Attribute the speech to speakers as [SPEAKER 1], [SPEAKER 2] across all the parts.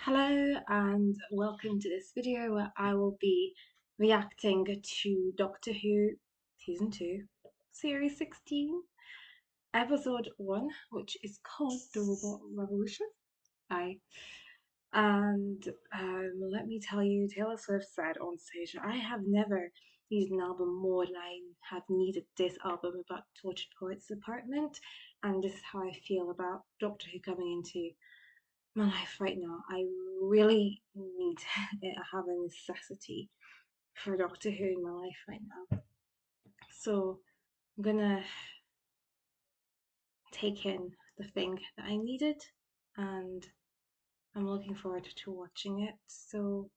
[SPEAKER 1] Hello and welcome to this video where I will be reacting to Doctor Who Season 2, Series 16, Episode 1, which is called The Robot Revolution. And let me tell you, Taylor Swift said on stage, I have never used an album more than I have needed this album about Tortured Poets Apartment, and this is how I feel about Doctor Who coming into my life right now. I really need I have a necessity for Doctor Who in my life right now. So I'm gonna take in the thing that I needed, and I'm looking forward to watching it. So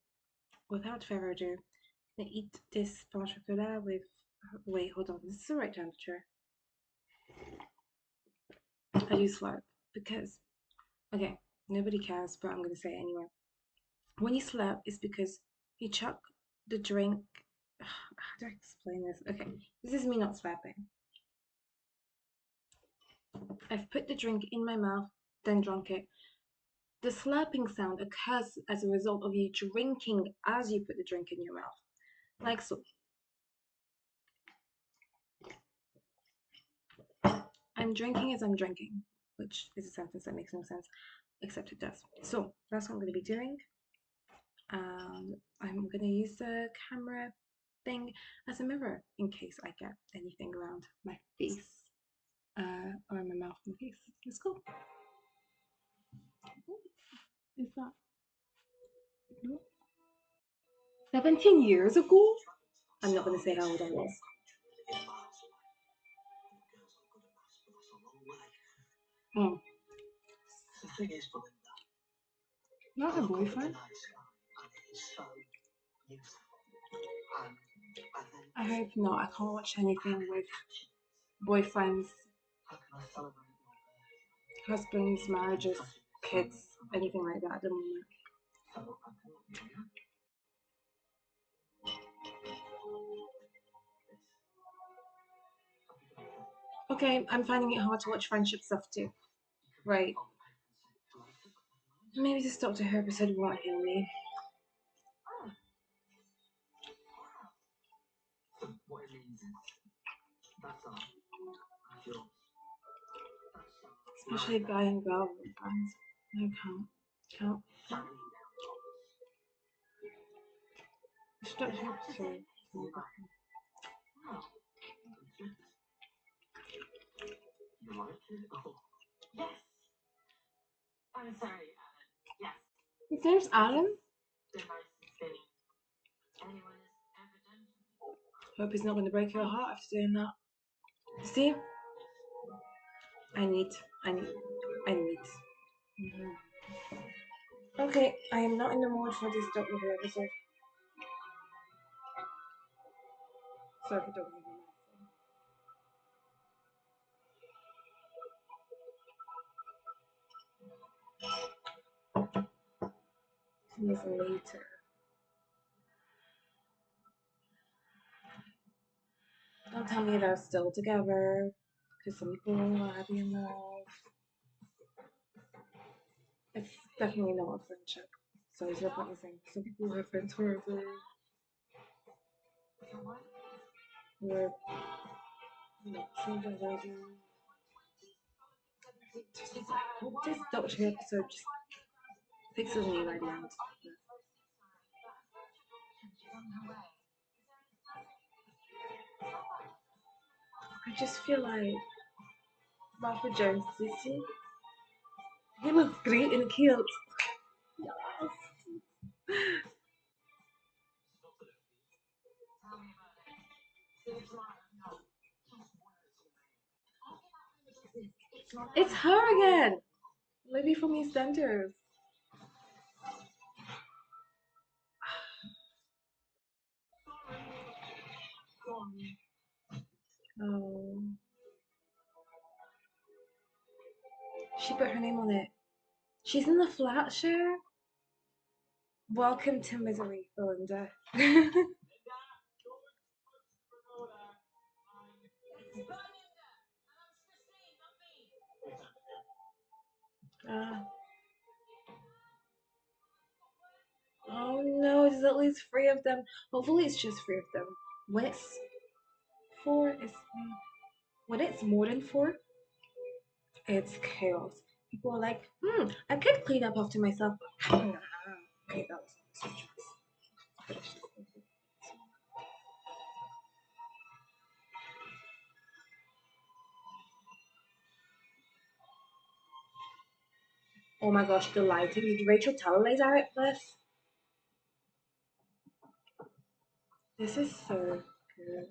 [SPEAKER 1] without further ado, I'm gonna eat this pain au chocolat with wait, hold on, this is the right temperature. I do slurp because okay, nobody cares, but I'm gonna say it anyway. When you slurp, it's because you chuck the drink. How do I explain this? Okay, this is me not slurping. I've put the drink in my mouth, then drunk it. The slurping sound occurs as a result of you drinking as you put the drink in your mouth, like so. I'm drinking as I'm drinking, which is a sentence that makes no sense, except it does. So that's what I'm going to be doing. I'm going to use the camera thing as a mirror in case I get anything around my face or my mouth and face. Let's go. Is that no? 17 years ago? I'm not going to say how old I was. Oh.
[SPEAKER 2] The thing is, Belinda,
[SPEAKER 1] Not her boyfriend? I hope not. I can't watch anything with boyfriends, husbands, marriages, kids, anything like that at the moment. Okay, I'm finding it hard to watch friendship stuff too. Right. Maybe this Doctor Who episode won't heal me. Especially guy and girl friends. No, can't. Which Doctor Who episode?
[SPEAKER 2] Yes. I'm sorry, Alan. Yes.
[SPEAKER 1] His name's Alan?
[SPEAKER 2] The nicest thing anyone has ever done to me.
[SPEAKER 1] Hope he's not going to break your heart after doing that. See? I need. Okay, I am not in the mood for this Doctor Who episode. Sorry for Doctor Who. Later. Don't tell me they're still together, because some people are happy in love. It's definitely not a friendship. So it's not the same. Some people are friends forever. We're not together. This Doctor Who episode just fixes me right now. I just feel like Martha Jones, he looks great in a kilt. Yes. It's her again! Lady from EastEnders. Oh. She put her name on it. She's in the flat share. Welcome to misery, Belinda. there's at least three of them. Hopefully, it's just three of them. When it's four, when it's more than four, it's chaos. People are like, I could clean up after myself. Okay, that was so jokes. Oh my gosh, the lighting. Did Rachel Talalay direct this? This is so good.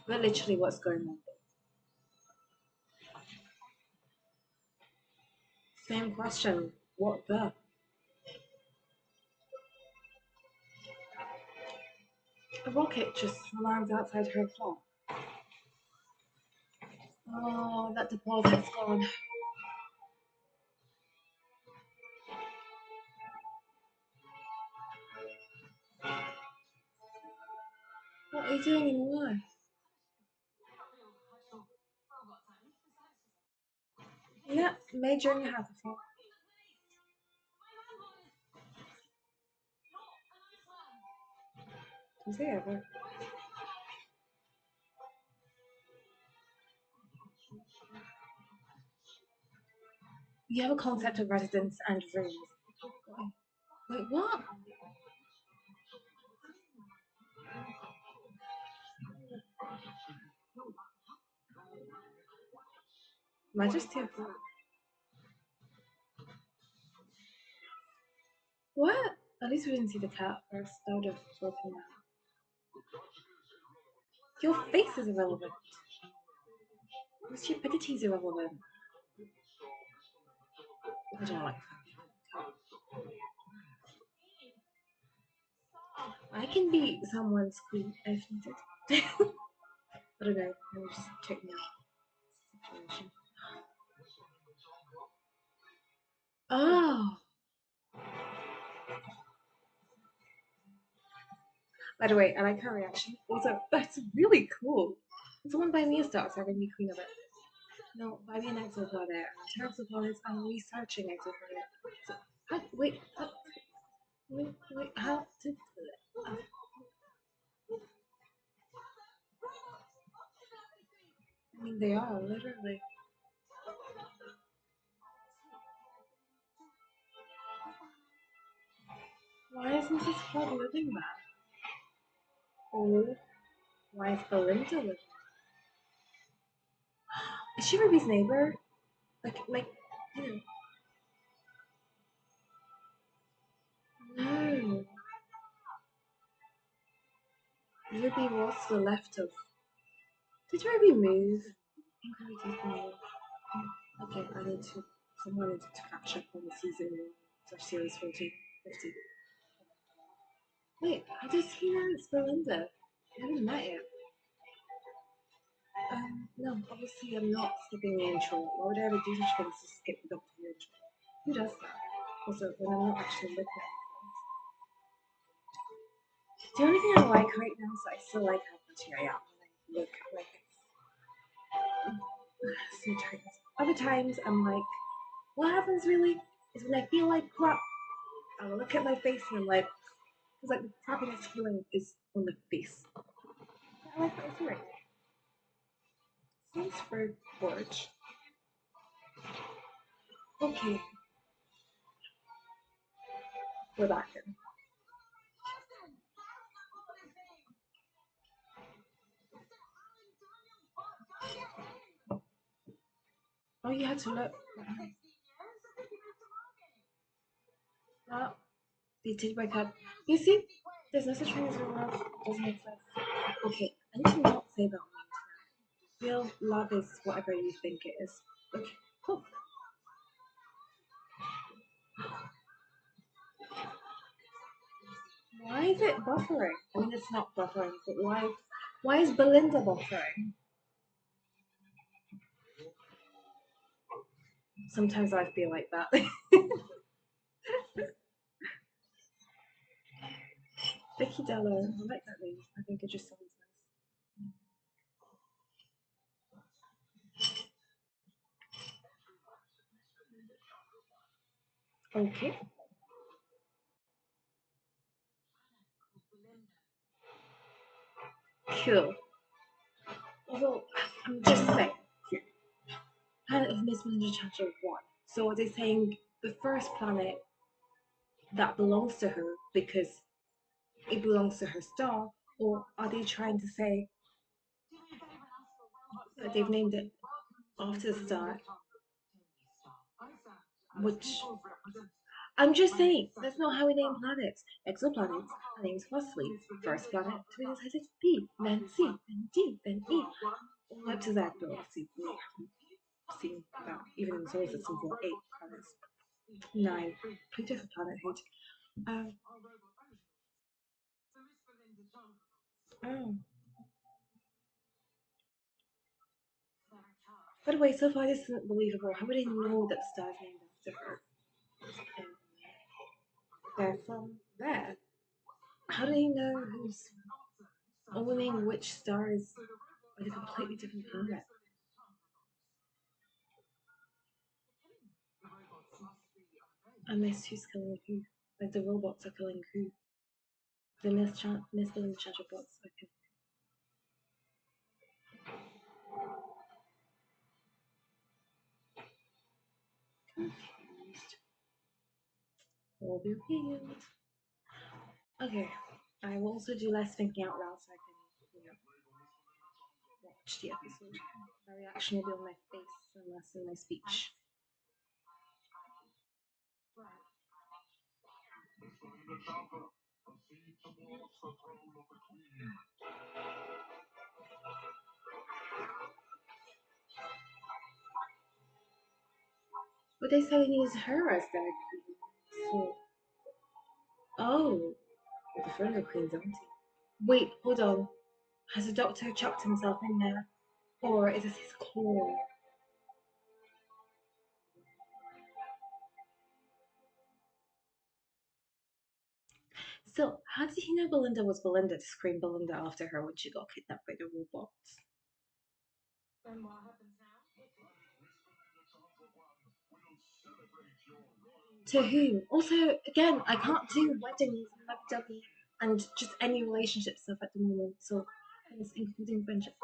[SPEAKER 1] But literally, what's going on? Same question. What the? A rocket just lands outside her flat. Oh, that deposit's gone. What are you doing in life? Yeah, major in your hackathon. Does he ever? You have a concept of residence and rooms. Wait, what? Majesty of what? What? At least we didn't see the cat first. That would have broken out. Your face is irrelevant. Your stupidity is irrelevant. I don't like that. I can be someone's queen if needed. I don't know. Let me just check my situation. Oh, by the way, I like her reaction. Also, that's really cool. Someone buy me a star so I can be queen of it. No, buy me an exoplanet. Exoplanets, I'm researching exoplanets. So, wait, how did. Uh, I mean, they are, literally. Why is Mrs. Fogg living there? Oh, why is Belinda living? Is she Ruby's neighbor? You no. Ruby was the left of. Did Ruby move? I think Ruby did move. Okay, I need to. Someone needs to catch up on the season series 40, 50. Wait, how does he know it's Belinda? I haven't met yet. No, obviously I'm not skipping the intro. Why would I ever do such things to skip the Doctor intro? Who does that? Also, when I'm not actually looking at it. The only thing I like right now is I still like how much I am when I look at like sometimes. Other times I'm like, what happens really is when I feel like crap, I look at my face and I'm like, because like the crappiness feeling is on the face. I like what I see right now. Thanks for George. Okay, we're back in. Oh, you had to look. Oh, they did break up. You see, there's no such thing as real love. Doesn't exist. Okay, I need to not say that on the internet. Real love is whatever you think it is. Okay, cool. Why is it buffering? I mean, it's not buffering, but why? Why is Belinda buffering? Sometimes I feel like that. Vicky Dello, I like that name. I think it just sounds nice. Okay. Cool. Although, I'm just saying, planet of Miss Belinda Chandra 1. So are they saying the first planet that belongs to her because it belongs to her star? Or are they trying to say that they've named it after the star? Which I'm just saying, that's not how we name planets. Exoplanets are named firstly. First planet to be decided B, then C, then D, then E. All up to that, but obviously we haven't seen that even in the solar system for 8 planets. 9. Pretty different planethood. Um, oh. By the way, so far this isn't believable. How would they know that the star is named after her? And they're from there. How do they know who's owning which stars on a completely different planet? Unless who's killing who? Like the robots are killing who? The Miss Belinda Chandra bots are confused. Will be revealed. Okay, I will also do less thinking out loud so I can, watch the episode. My reaction will be on my face and less in my speech. But they said it needs her as their queen. So, oh, the further queen's empty. Wait, hold on. Has the doctor chucked himself in there? Or is this his core? So, how did he know Belinda was Belinda to scream Belinda after her when she got kidnapped by the robots? To whom? Also, again, I can't do weddings and lovey-dovey and just any relationship stuff at the moment, so it's including friendships.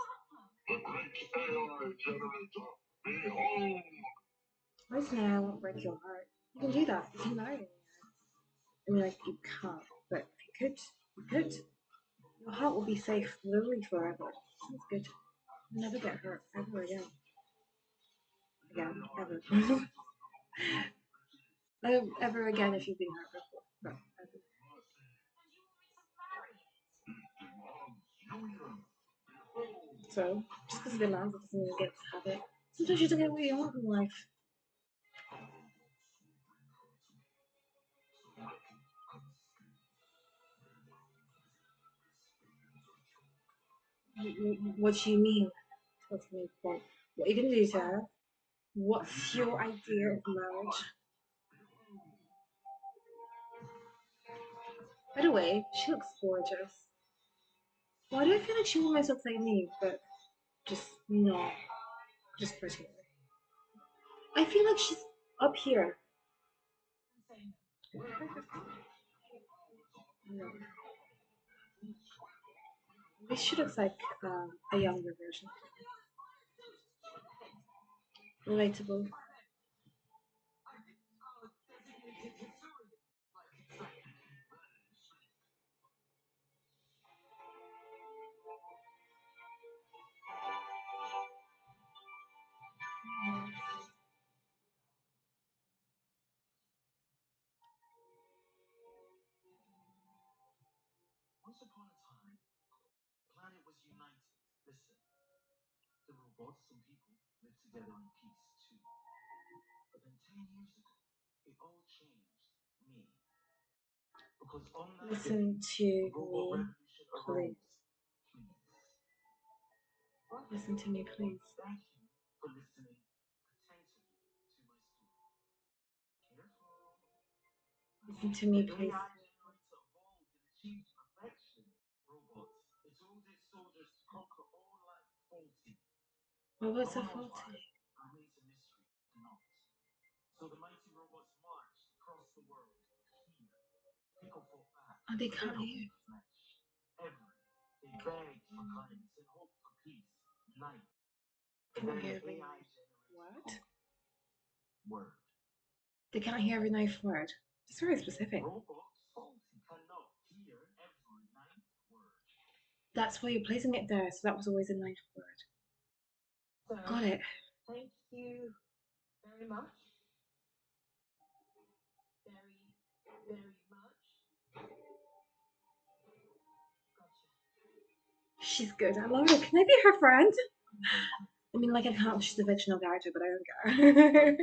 [SPEAKER 1] Right now, I won't break your heart. You can do that. You can marry me. I mean, like, you can't, but if you could, you could. Your heart will be safe literally forever. Sounds good. You'll never get hurt ever again. Again, ever. Ever again if you've been hurt before. But ever. So, just because of the demands, it doesn't mean you get to have it. Sometimes you don't get what you want in life. What do you mean? What's the point? What are you gonna do to her? What's your idea of marriage? By the way, she looks gorgeous. Why do I feel like she almost looks like me, but just not, just prettier? I feel like she's up here. No. Maybe she looks like a younger version. Relatable. Listen to me, please. Listen to me, please. Listen to me, please. Well, what's so faulty? Oh, they can't hear.
[SPEAKER 2] beg for kindness and hope for peace. Night, a
[SPEAKER 1] Can't
[SPEAKER 2] very
[SPEAKER 1] hear every
[SPEAKER 2] AI
[SPEAKER 1] knife.
[SPEAKER 2] generated
[SPEAKER 1] What?
[SPEAKER 2] word.
[SPEAKER 1] They can't hear every knife word. It's very specific.
[SPEAKER 2] Robots faulty cannot hear every ninth word.
[SPEAKER 1] That's why you're placing it there, so that was always a ninth word.
[SPEAKER 2] So,
[SPEAKER 1] Got it.
[SPEAKER 2] thank you very much. Very, very much. Gotcha.
[SPEAKER 1] She's good. I love her. Can I be her friend? I mean, like, I can't. She's a fictional character, but I don't care.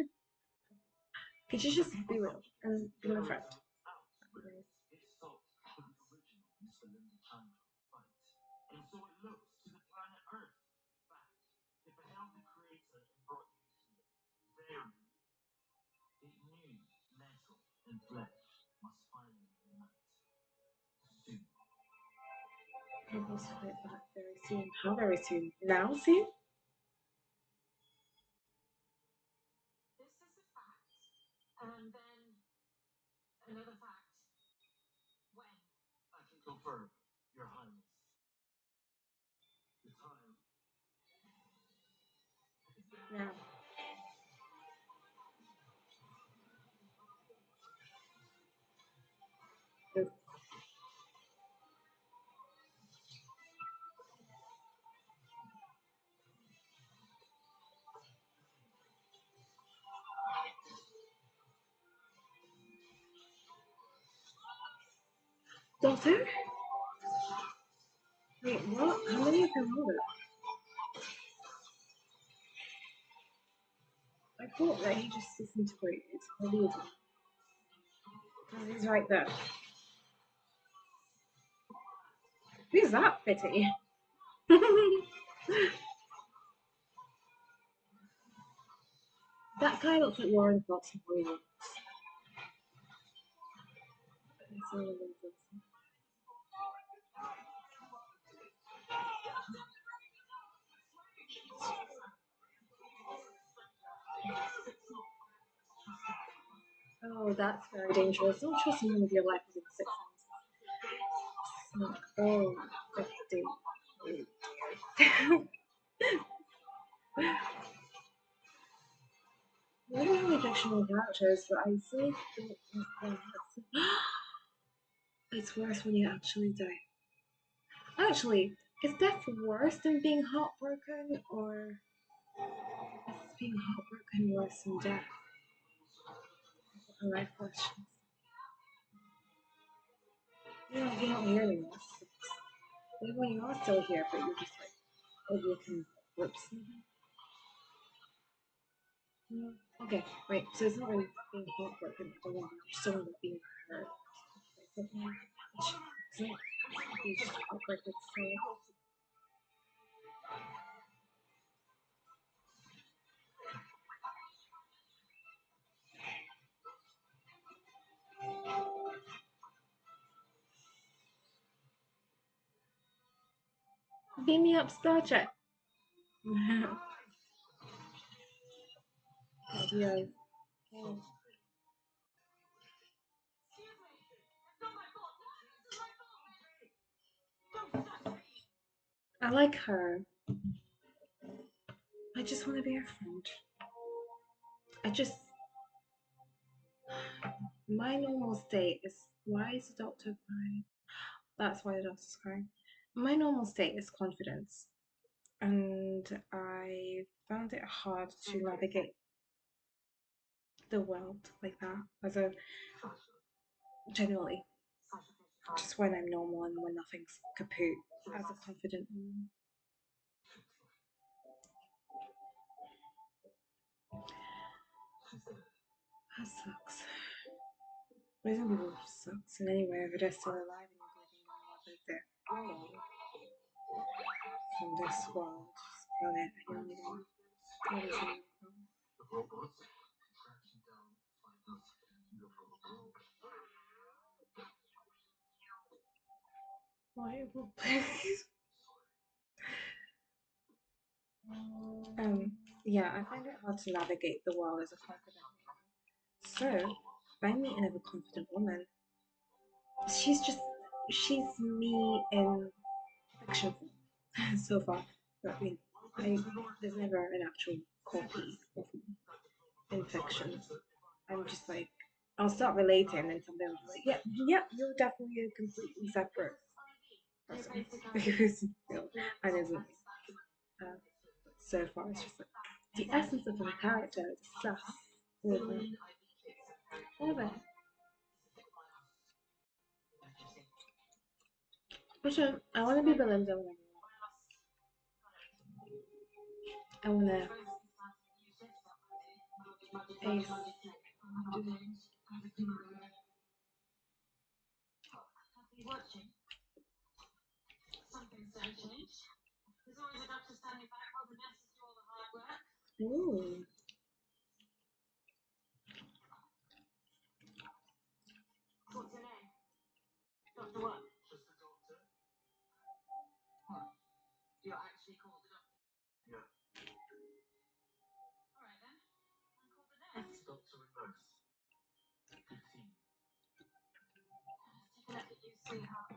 [SPEAKER 1] Could you just be real and be my friend?
[SPEAKER 2] It sought the original Miss Belinda Chandra fight. And so it looks to the planet Earth back. It beheld the creator and brought you here. Very. It knew metal and flesh must finally unite. Soon.
[SPEAKER 1] I will fight back very soon. How very soon? Now soon?
[SPEAKER 2] This is a fact. And then another fact. When? I can confirm, Your Highness. The time.
[SPEAKER 1] Now. Doctor? Wait, what? How many of them are there? I thought that he just disintegrated. Maybe he didn't. Because he's right there. Who's that, Bitty? That guy looks like Warren Fox from Hollywood. Oh, that's very dangerous. Don't trust someone with your life within 6 months. Oh, I don't have fictional characters, but I see it's worse when you actually die. Actually, is death worse than being heartbroken, or is being heartbroken worse than death? I like questions. You're not hearing this. Maybe when you are still here, but you're just like, oh, you can whoops. Okay, wait, so it's not really being heartbroken, but you're still not being hurt. It's not being heartbroken, so. Beam me up, Star Trek. Yeah. Oh. I like her. I just want to be her friend. I just. My normal state is. Why is the doctor crying? That's why the doctor's crying. My normal state is confidence. And I found it hard to navigate the world like that as a generally, just when I'm normal and when nothing's kaput as a confident woman. That sucks. Raising people sucks in any way if they're still alive and you're giving them all that they're gone from this world, this planet, and you're leaving them. That is a problem. Why? Please. Yeah, I find it hard to navigate the world as a confident woman. So, if I meet another confident woman, she's me in fiction so far. But there's never an actual copy of me in fiction. I'm just like, I'll start relating, and then someday I'll be like, yeah, yeah, you're definitely a completely separate person because and isn't me. But so far, it's just like the essence of a character, the stuff, all of it. Which I want to be Belinda when I want to ace. Ooh.
[SPEAKER 2] Doctor what? Just a doctor. What? You're actually called a doctor? Yeah. Alright then. I'm called a nurse. Doctor and nurse. 15. Let's take a look at you, sweetheart.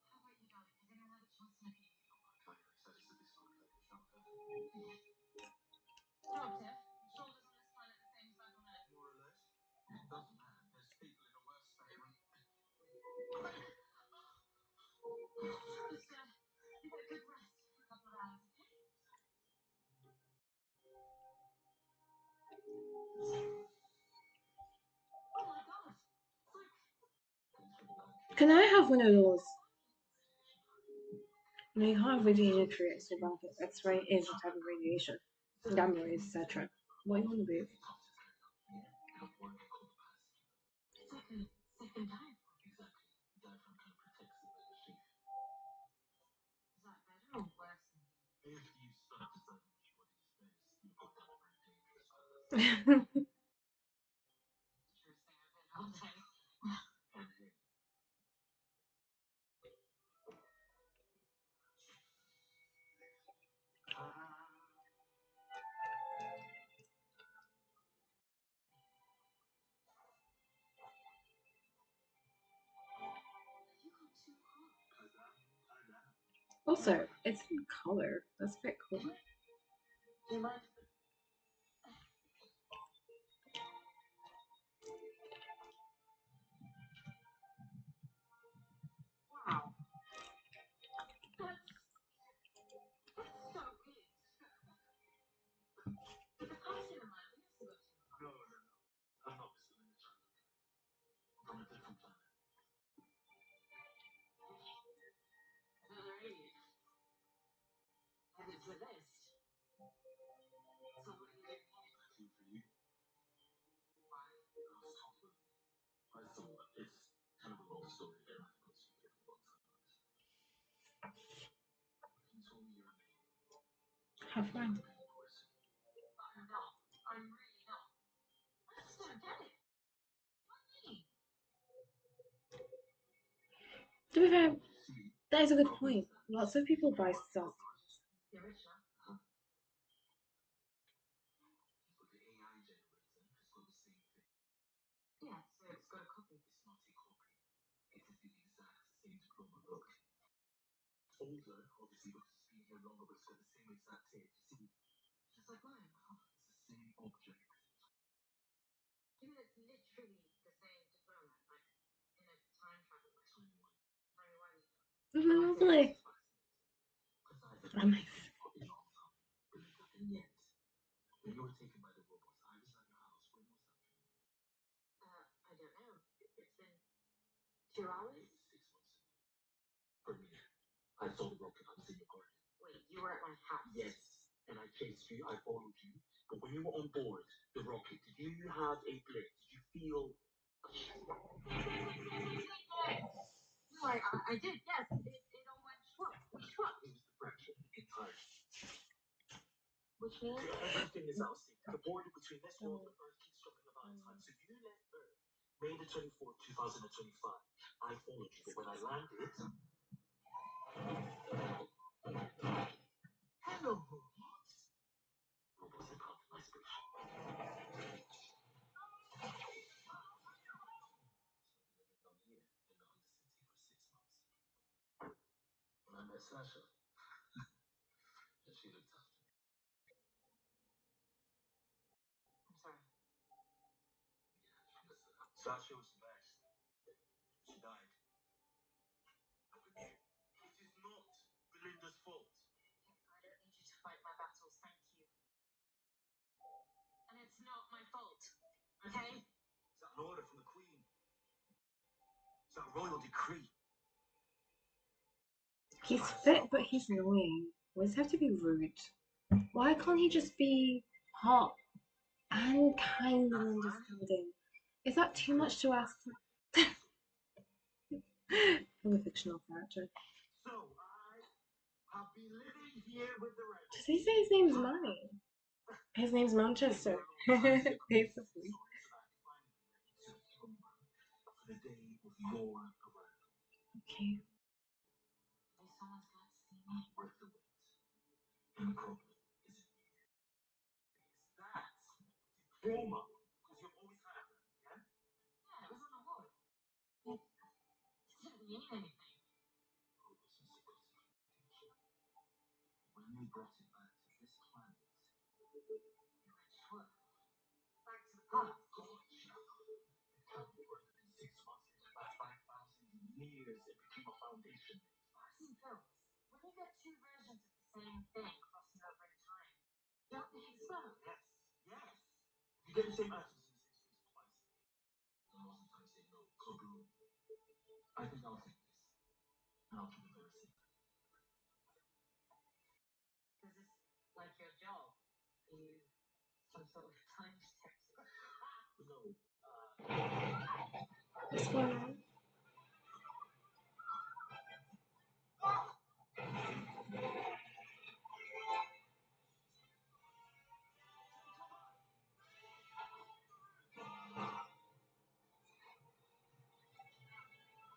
[SPEAKER 2] How about you, darling? Has anyone had a chance to look at you? Okay, so this is this one, okay, Doctor, shoulders on this planet the same size on Earth? More or less. It doesn't matter. There's people in a worse state. Just, you get a good rest for a couple of hours, okay? Oh my god!
[SPEAKER 1] Can I have one of those? No, you can't have radiation creates so bad. X-ray is a type of radiation. Gamma rays, etc. What do you want to be?
[SPEAKER 2] Second time. Exactly. Diaphragm kind of protects the legacy. Is that better or worse than you? If you start deciding which body is best, you go down a very dangerous path. Truest thing I've heard all day. And hey. You got too hot.
[SPEAKER 1] Also, it's in color. That's a bit cool.
[SPEAKER 2] Do you mind? Wow. That's so weird. But the person in my ears got too hot. No. I'm not Belinda Chandra. I'm from a different planet. Another alien. Headed to the list. So what are you doing here? Looking for you. Why? I was told to. I thought it's kind of a long story here. I got to get a long time. Can you tell me your name?
[SPEAKER 1] Have fun.
[SPEAKER 2] I'm not. I'm really not. I just don't get it. Why me?
[SPEAKER 1] To be fair, that is a good point. Lots of people buy stuff.
[SPEAKER 2] You're rich now. But the AI generator has got the same thing. Yeah, so it's got a copy. It's not a copy. It is the exact same diploma book. Older, obviously, because it's been here longer, but it's got the same exact tape. You see, just like mine. It's the same object. You mean it's literally the same diploma, like in a time travel way? Tell me why you don't.
[SPEAKER 1] Lovely.
[SPEAKER 2] Because I've
[SPEAKER 1] Oh my.
[SPEAKER 2] for a long time. And yet, when you were taken by the robots, I was at your house. When was that? I don't know. It's been 2 hours? It was 6 months ago. For me, I saw the rocket. I was in your garden. Wait, you were at my house? Yes. And I chased you. I followed you. But when you were on board the rocket, did you have a blip? Did you feel? No, I did. Yes. It all went schwupp. Schwupp. It was the fraction in time. Which means everything is out of sync. The border between this world and Earth keeps dropping about in time. So you left Earth May the 24th, 2025. I followed you, but when I landed, love robots. Robots are part of my spaceship. So I've been living down here in the Undercity for 6 months. When I met Sasha, and she looked after me. I'm sorry. Sasha was the best. She died. It is not Belinda's fault. I don't need you to fight my battles, thank you. And it's not my fault, okay? Is that an order from the Queen? Is that a royal decree?
[SPEAKER 1] He's fit, but he's annoying. Why does he have to be rude? Why can't he just be hot and kind and understanding? Is that too much to ask for? From a fictional character.
[SPEAKER 2] So I have been living here with the rest.
[SPEAKER 1] Does he say his name's Manny? His name's Manchester. Basically.
[SPEAKER 2] For the day of your arrival.
[SPEAKER 1] Okay.
[SPEAKER 2] Someone's got to see me worth the wait. And the problem isn't you. That's diploma. Because you've always had that, yeah? Yeah, it was on the wall. It didn't mean anything. It was a specification. When we brought it back to this planet, you went swerve. Back to the past. Gotcha. It can't be further than 6 months. About 5,000 years it became a foundation. I've seen films. When you get two versions of the same thing crossing over in time, don't they explode? Yes, yes. You get the same atoms in the same space twice. And most of the time say no. Kaboom. I think I'll take this. And I'll keep it very safe. Is this like your job? Are you some sort of time detective? No.
[SPEAKER 1] What's going on?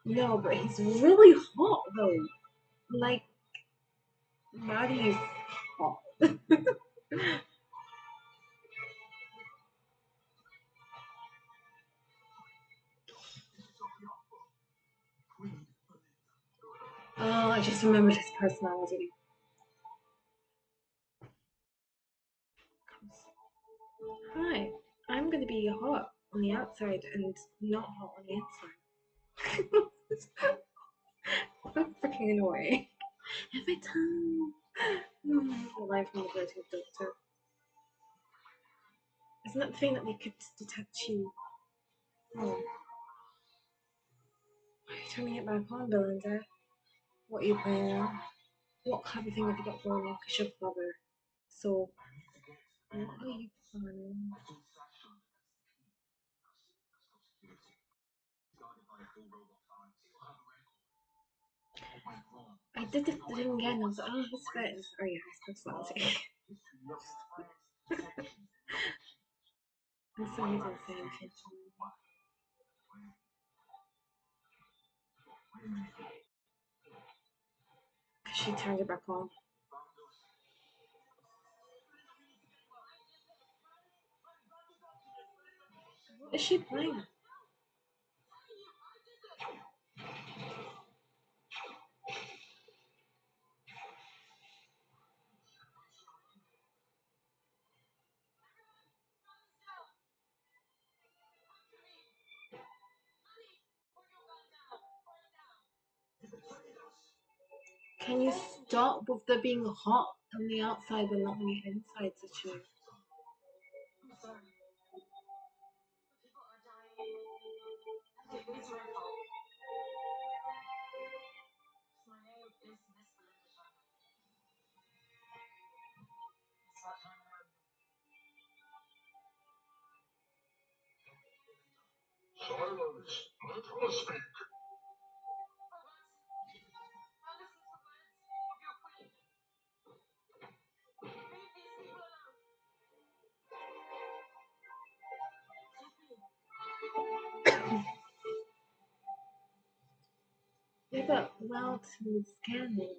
[SPEAKER 1] No, but he's really hot though. Like, Maddie's hot. Oh, I just remembered his personality. Hi, I'm gonna be hot on the outside and not hot on the inside. So freaking annoying. Every time. The line from the British Doctor. Isn't that the thing that they could detect you? Oh. Why are you turning it back on, Belinda? What are you playing at? What clever thing have you got going on? Because you're clever. So, what are you planning? I did the thing again. I was like, oh, his fit. Oh, yeah, his personality. I'm sorry, I didn't say anything. Because she turned it back on. What is she playing? Can you stop with the being hot on the outside but not on the inside situation?
[SPEAKER 2] I'm sorry. People are dying. It was your fault. My name is Miss Belinda Chandra. It's that time around. Silence. Let her speak.
[SPEAKER 1] Yeah, but well, to scanning.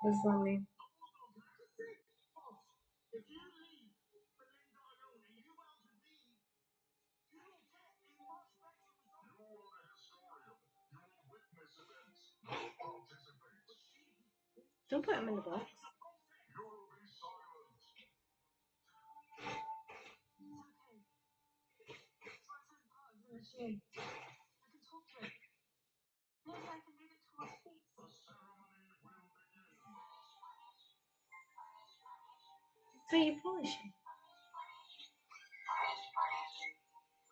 [SPEAKER 1] What does that mean?
[SPEAKER 2] If you leave Belinda alone and you out with me, you will get a much better result. You are the historian. You will witness events, not participate.
[SPEAKER 1] Don't put him in the box.
[SPEAKER 2] You will be silent. It's okay. It's my turn part of the machine. I can talk to it. Maybe I can lead it towards peace. The ceremony will begin.
[SPEAKER 1] So you're polishing.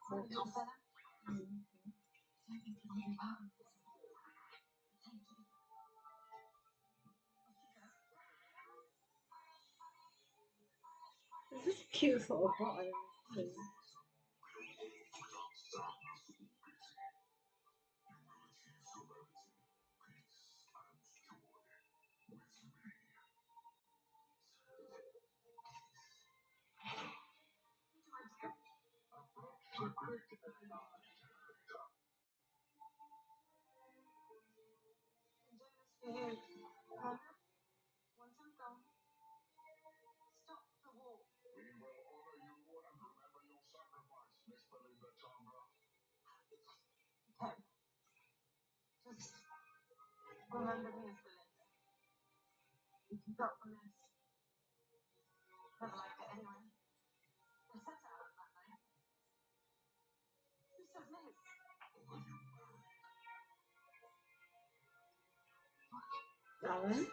[SPEAKER 2] Little fella.
[SPEAKER 1] This is a cute little bottle.
[SPEAKER 2] Remember? Once I'm gone, stop the war. We will honor you and remember your sacrifice, Miss Belinda Chandra. Okay. Just remember me, Belinda. You can go from this. Never liked it anyway. I set out on that night. Who says this?
[SPEAKER 1] Alan?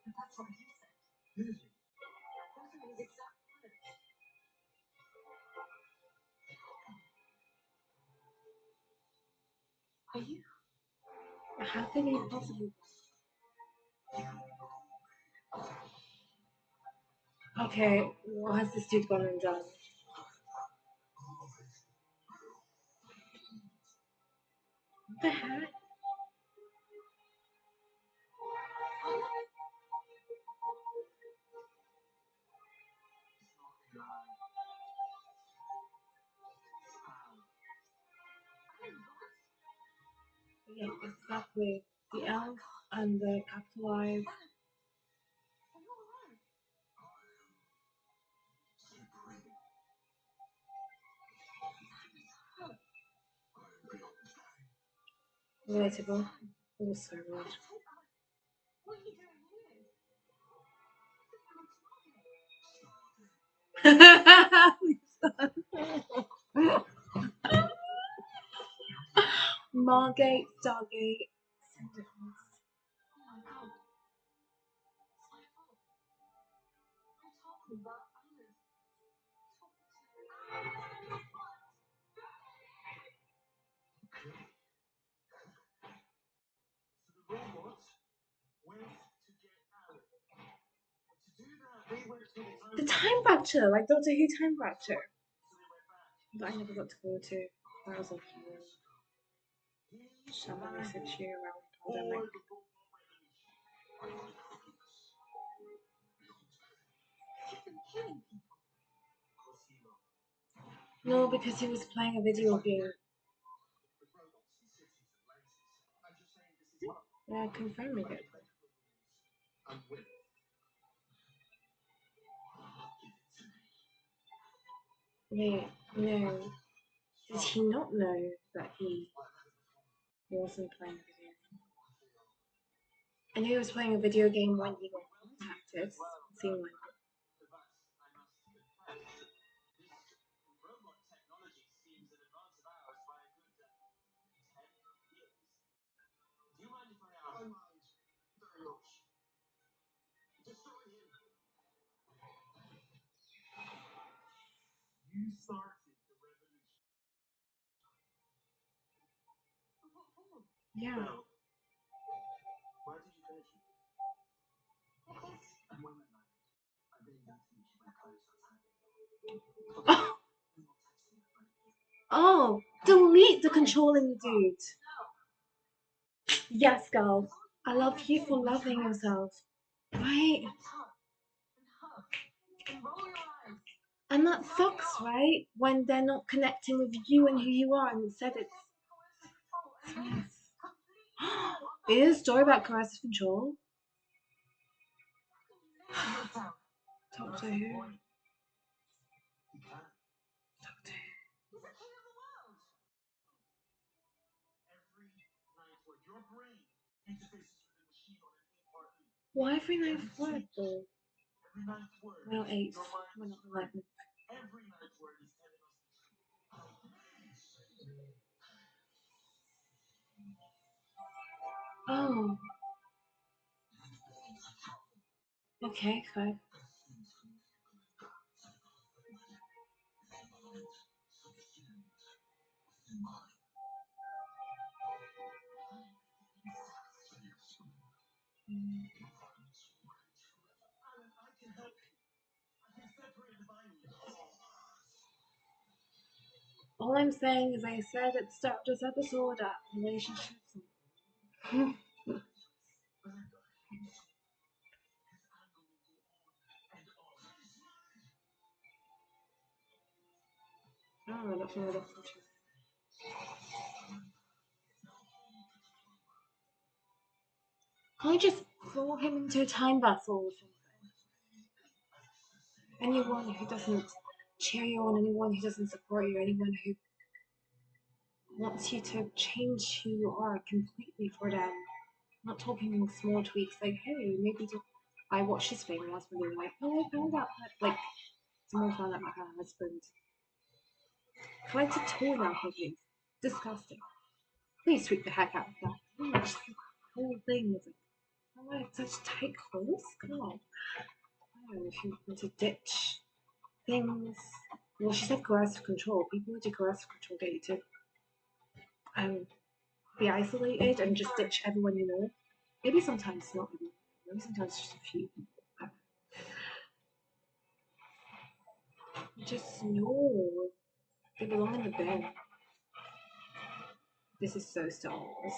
[SPEAKER 2] That's what he said. Those are his exact words. Are you?
[SPEAKER 1] How can you possibly? Okay, what has this dude gone and done? What the heck? Yeah, exactly. The elf and the capitalized. Relatable. Also good.
[SPEAKER 2] What are you doing here?
[SPEAKER 1] Margate, Stargate.
[SPEAKER 2] Oh my god. It's my fault. I'm talking about others. So the robots went to get out. To do that, they went to
[SPEAKER 1] The Time Ratcher, like Doctor Who Time Ratcher.
[SPEAKER 2] So they went back.
[SPEAKER 1] That I never got to go to. That was a Shaman said she around pandemic. No, because he was playing a video game. Yeah, confirming it. Wait, no. Did he not know that he wasn't playing a video game? I knew he was playing a video game when he got contacted. Seemed like it.
[SPEAKER 2] Robot technology seems in advance of ours by a good 10 years. Do you mind if I ask? I mind very much. Destroy him. You started the revolution. What for?
[SPEAKER 1] Yeah.
[SPEAKER 2] Well, why did you finish it? Because and when we're married, I really don't think you want to close that time.
[SPEAKER 1] Oh, delete the controlling dude. Yes, girl. I love you for loving yourself. Right? And that sucks, right? When they're not connecting with you and who you are, and instead it's Yes. It is a story about coercive control. Doctor Who. Doctor Who. Why every ninth word though? We're not eight. We're not 11. Oh, okay, fine. All I'm saying is I said at the start of this episode that relationships. Oh, that's another culture. Can't you just throw him into a time vessel or something? Anyone who doesn't cheer you on, anyone who doesn't support you, anyone who wants you to change who you are completely for them. I'm not talking small tweaks like, hey, maybe I watched this thing once and being like, oh, I found out that, like, someone found out my husband. Collected toenail clippings. Disgusting. Please sweep the heck out of that. Oh, just the whole thing is like, oh, I have such tight clothes? God. I don't know if you want to ditch things. Well, she said coercive control. People who do coercive control get you to be isolated and just ditch everyone you know. Maybe sometimes not everyone. Maybe sometimes just a few people. Just know they belong in the bin. This is so Star Wars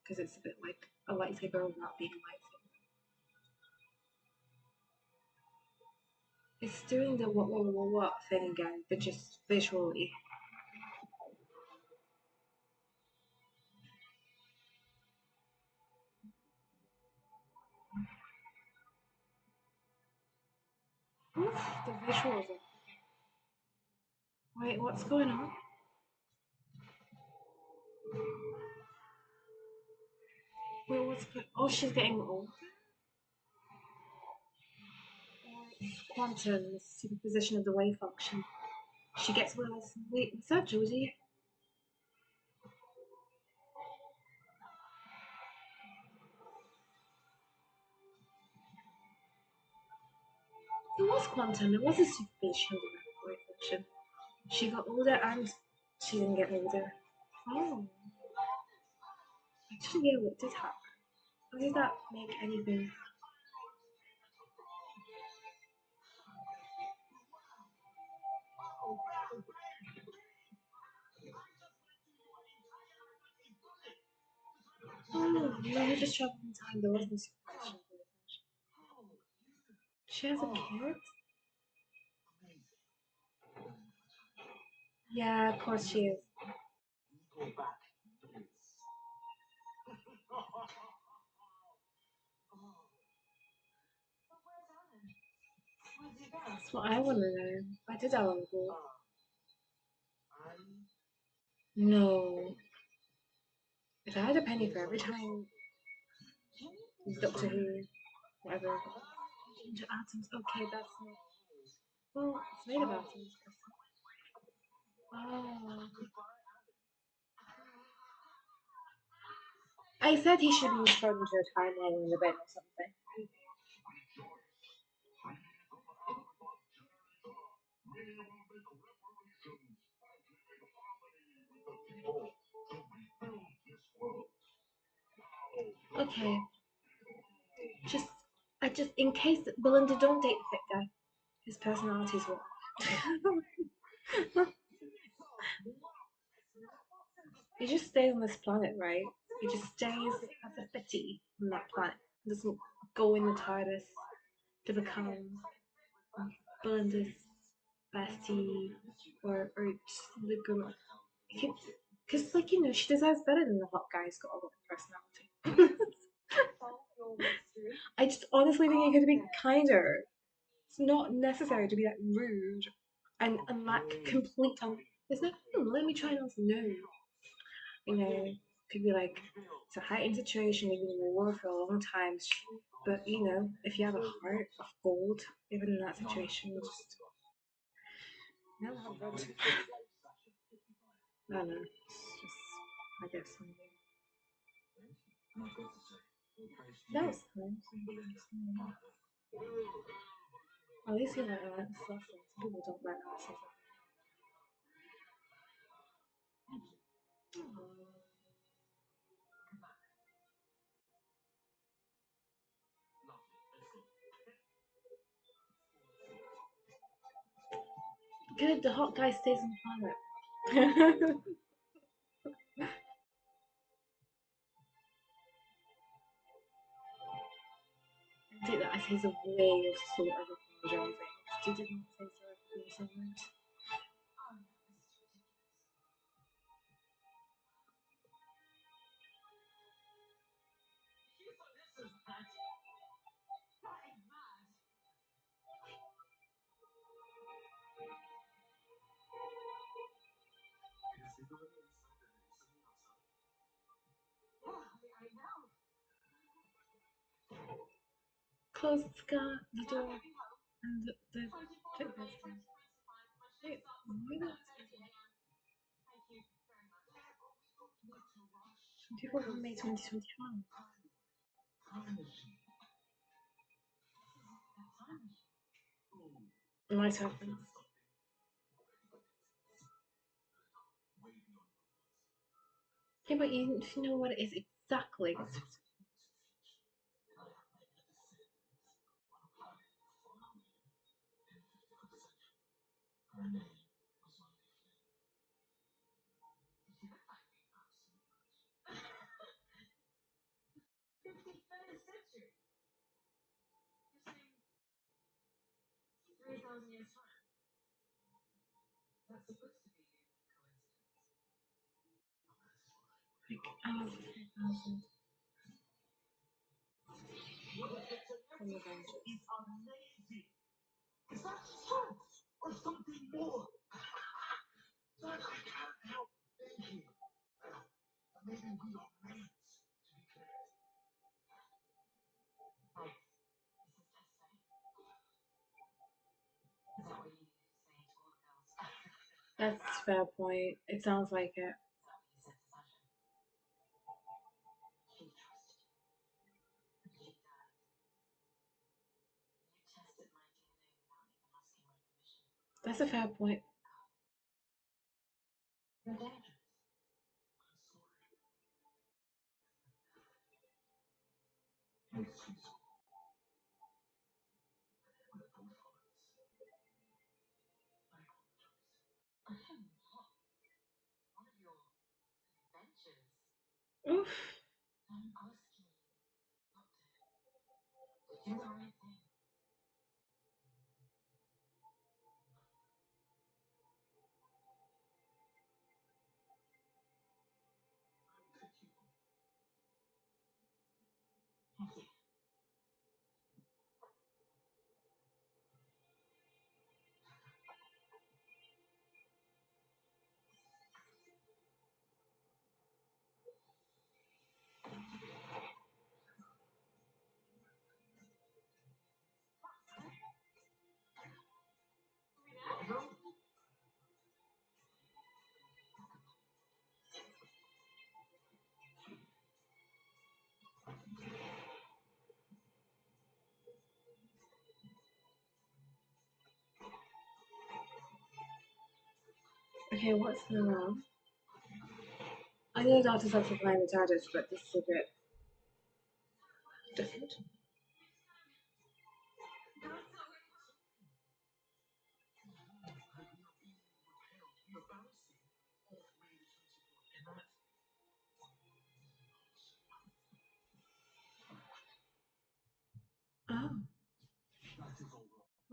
[SPEAKER 1] because it's a bit like a lightsaber without being a lightsaber. It's doing the what thing again, but just visually. Oof, the visuals are. Wait, what's going on? Wait, what's going? Oh, she's getting old. Quantum, the superposition of the wave function. She gets worse. Wait, what's that, Georgie? It was quantum. It was a superposition of the wave function. She got older and she didn't get older. Oh, actually, yeah, what did happen? How did that make anything? Oh, no, he just traveled in time. There wasn't a superposition of the wave function. She has a kid? Yeah, of course she is. That's what I want to know. Why did I want to go? No. If I had a penny for every time Doctor Who, whatever, into atoms, okay, that's not. Well, it's made of atoms. Oh. I said he should be thrown into a timeline in the bin or something. Okay. Just, in case Belinda don't date the fit guy. His personality's what? He just stays on this planet, right? He just stays as a fitty on that planet. He doesn't go in the TARDIS to become Belinda's bestie or just the girl. Because, like, you know, she deserves better than the hot guy who's got a lot of personality. I just honestly think he could have been kinder. It's not necessary to be that rude and lack complete. There's no, let me try and answer. No. You know, could be like, it's a heightened situation, you've been in the war for a long time. But, you know, if you have a heart of gold, even in that situation, just. No, I'm good. I don't know. It's just, I guess, something. That was nice. At least you like that stuff. Some people don't like that stuff. Good, the hot guy stays on the planet. I take that as his way of sort of apologizing. He didn't say sorry for being so rude. Close the door and the football stand. Wait, why not? 24th of May 2025. Nice reference. Yeah, but you know what it is exactly. Like, 3,000 from the Avengers. That's a fair point. It sounds like it. That's a fair point. Oof. Okay, what's the. I know doctors have to find the TARDIS, but this is a bit different. Oh,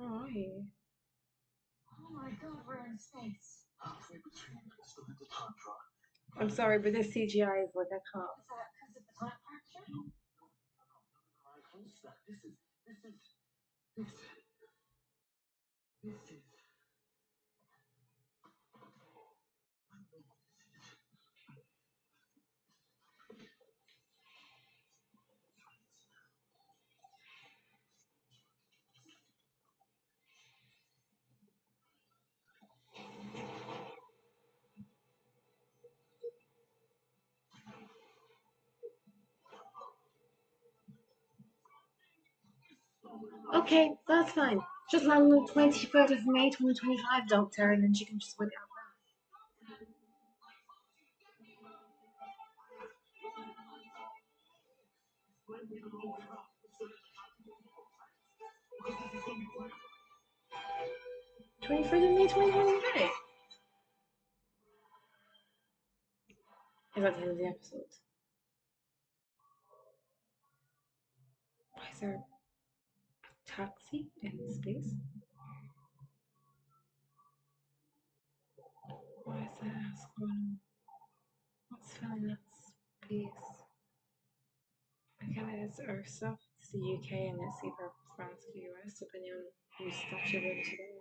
[SPEAKER 1] alright.
[SPEAKER 2] Oh my god, we're in space. Halfway between Belinda Chandra
[SPEAKER 1] I'm sorry, but this CGI is like I can't.
[SPEAKER 2] Is that because of the black part? No, I host that. This is.
[SPEAKER 1] Okay, that's fine. Just land on the 23rd of May 2025, Doctor, and then she can just wait it out. 23rd of May 2025? Is that the end of the episode? Why is there a taxi in space? Why is there else going on? What's filling that space? Again, it's Earth stuff. It's the UK and it's either France or the US, depending on who's statue of today.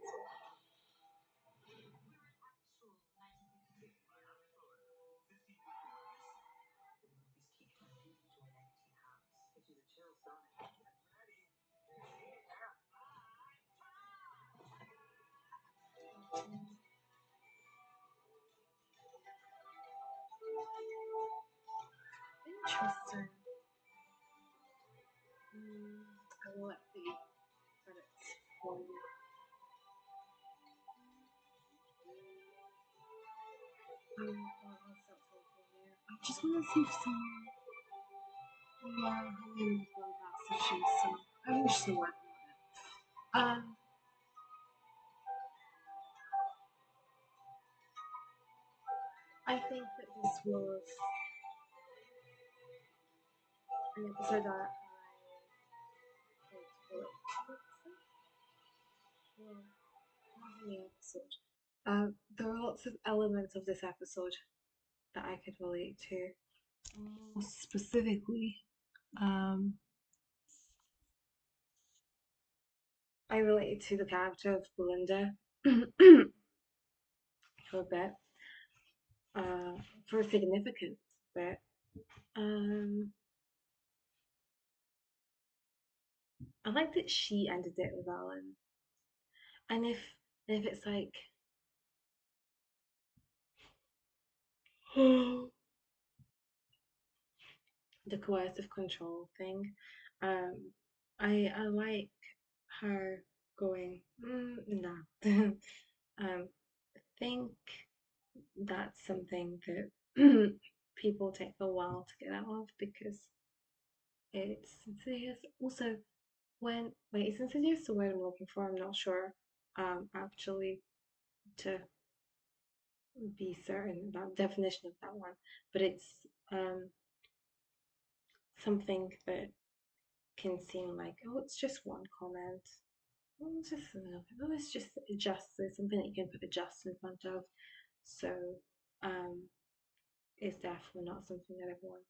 [SPEAKER 1] Interesting. I will let the credits for you. I just want to see if someone. Yeah, I mean, that's if she's some. I wish someone. Um, I think that this was an episode that I would well, not the episode. There are lots of elements of this episode that I could relate to. More specifically, um, I related to the character of Belinda for a bit, for a significant bit. Um, I like that she ended it with Alan, and if it's like the coercive control thing, um, I like her going nah. I think that's something that people take a while to get out of because it's insidious. Also, when wait, is insidious the word I'm looking for? I'm not sure. Actually, to be certain about the definition of that one, but it's um something that can seem like oh, it's just one comment. Oh, it's just oh, it's just there's something that you can put a just in front of. So, um, it's definitely not something that everyone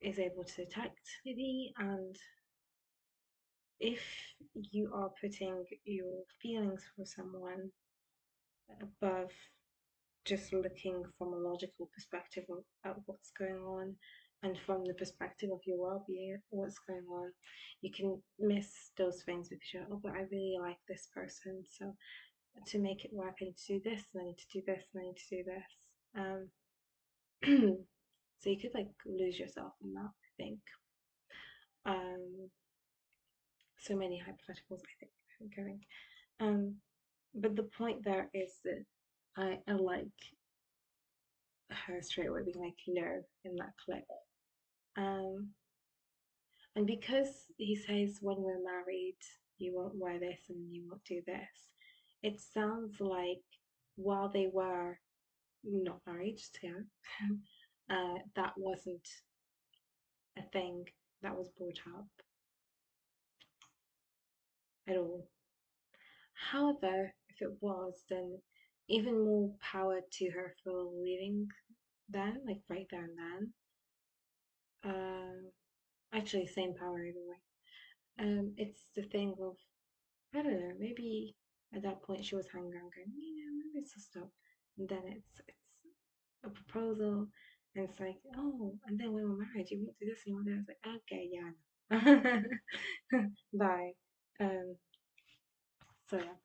[SPEAKER 1] is able to detect, maybe. And if you are putting your feelings for someone above just looking from a logical perspective at what's going on and from the perspective of your well-being, what's going on, you can miss those things because you're oh, but I really like this person, so to make it work, I need to do this, and I need to do this, and I need to do this. So you could like lose yourself in that, I think. Um, so many hypotheticals, I think, going. Um, but the point there is that I like her straight away being like, no, in that clip. Um, and because he says, when we're married, you won't wear this and you won't do this, it sounds like while they were not married, yeah, that wasn't a thing that was brought up at all. However, if it was, then even more power to her for leaving then, like right there and then. Um, Actually, same power either way. It's the thing of I don't know. Maybe at that point she was hanging around going, maybe it's just stop. And then it's a proposal, and it's like, oh, and then when we're married, you won't do this and you won't do that. It's like, okay, yeah, no. Bye. Um, so yeah,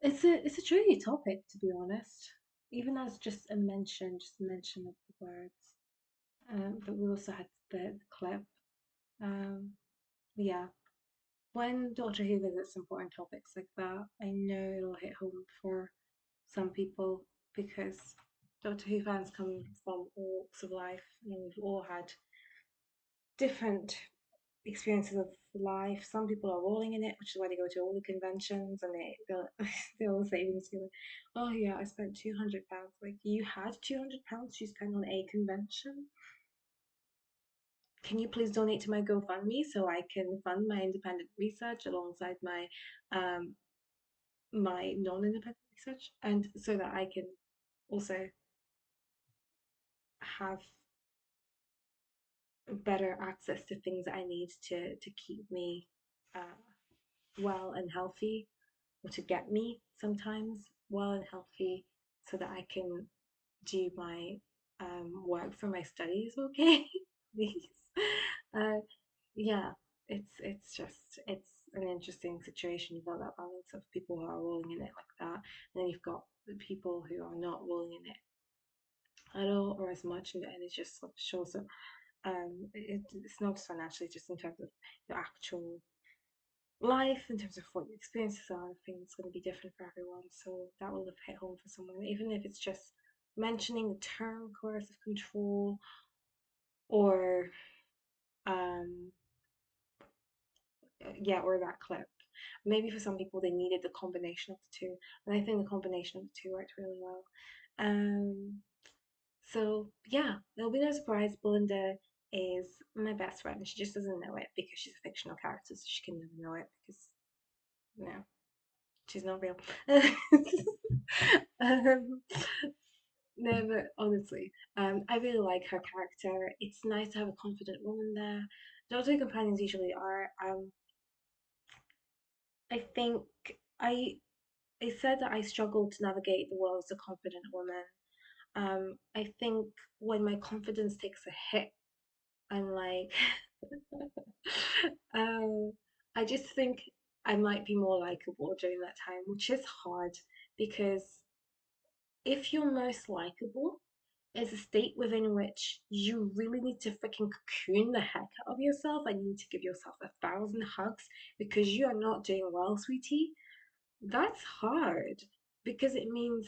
[SPEAKER 1] it's a tricky topic to be honest. Even as just a mention of the words. But we also had the clip. Um, yeah, when Doctor Who visits important topics like that, I know it'll hit home for some people because Doctor Who fans come from all walks of life and we've all had different experiences of life. Some people are rolling in it, which is why they go to all the conventions and they'll say things like, "Oh yeah, I spent £200." Like you had £200 to spend on a convention. Can you please donate to my GoFundMe so I can fund my independent research alongside um my non-independent research, and so that I can also have better access to things that I need to keep me uh, well and healthy, or to get me sometimes well and healthy, so that I can do my work for my studies. Okay, please. Uh, yeah, it's an interesting situation. You've got that balance of people who are rolling in it like that, and then you've got the people who are not rolling in it at all or as much, and it just sort of shows up. It's not just financially, just in terms of your actual life, in terms of what your experiences are. I think it's going to be different for everyone, so that will have hit home for someone, even if it's just mentioning the term coercive control or um yeah, or that clip. Maybe for some people they needed the combination of the two, and I think the combination of the two worked really well. Um, So yeah, there'll be no surprise. Belinda is my best friend. She just doesn't know it because she's a fictional character, so she can never know it because no, she's not real. um, no, but honestly, I really like her character. It's nice to have a confident woman there. Doctor Who companions usually are. I think I I said that I struggled to navigate the world as a confident woman. I think when my confidence takes a hit, I'm like, um, I just think I might be more likable during that time, which is hard because if you're most likable, is a state within which you really need to freaking cocoon the heck out of yourself and you need to give yourself 1,000 hugs because you are not doing well, sweetie. That's hard because it means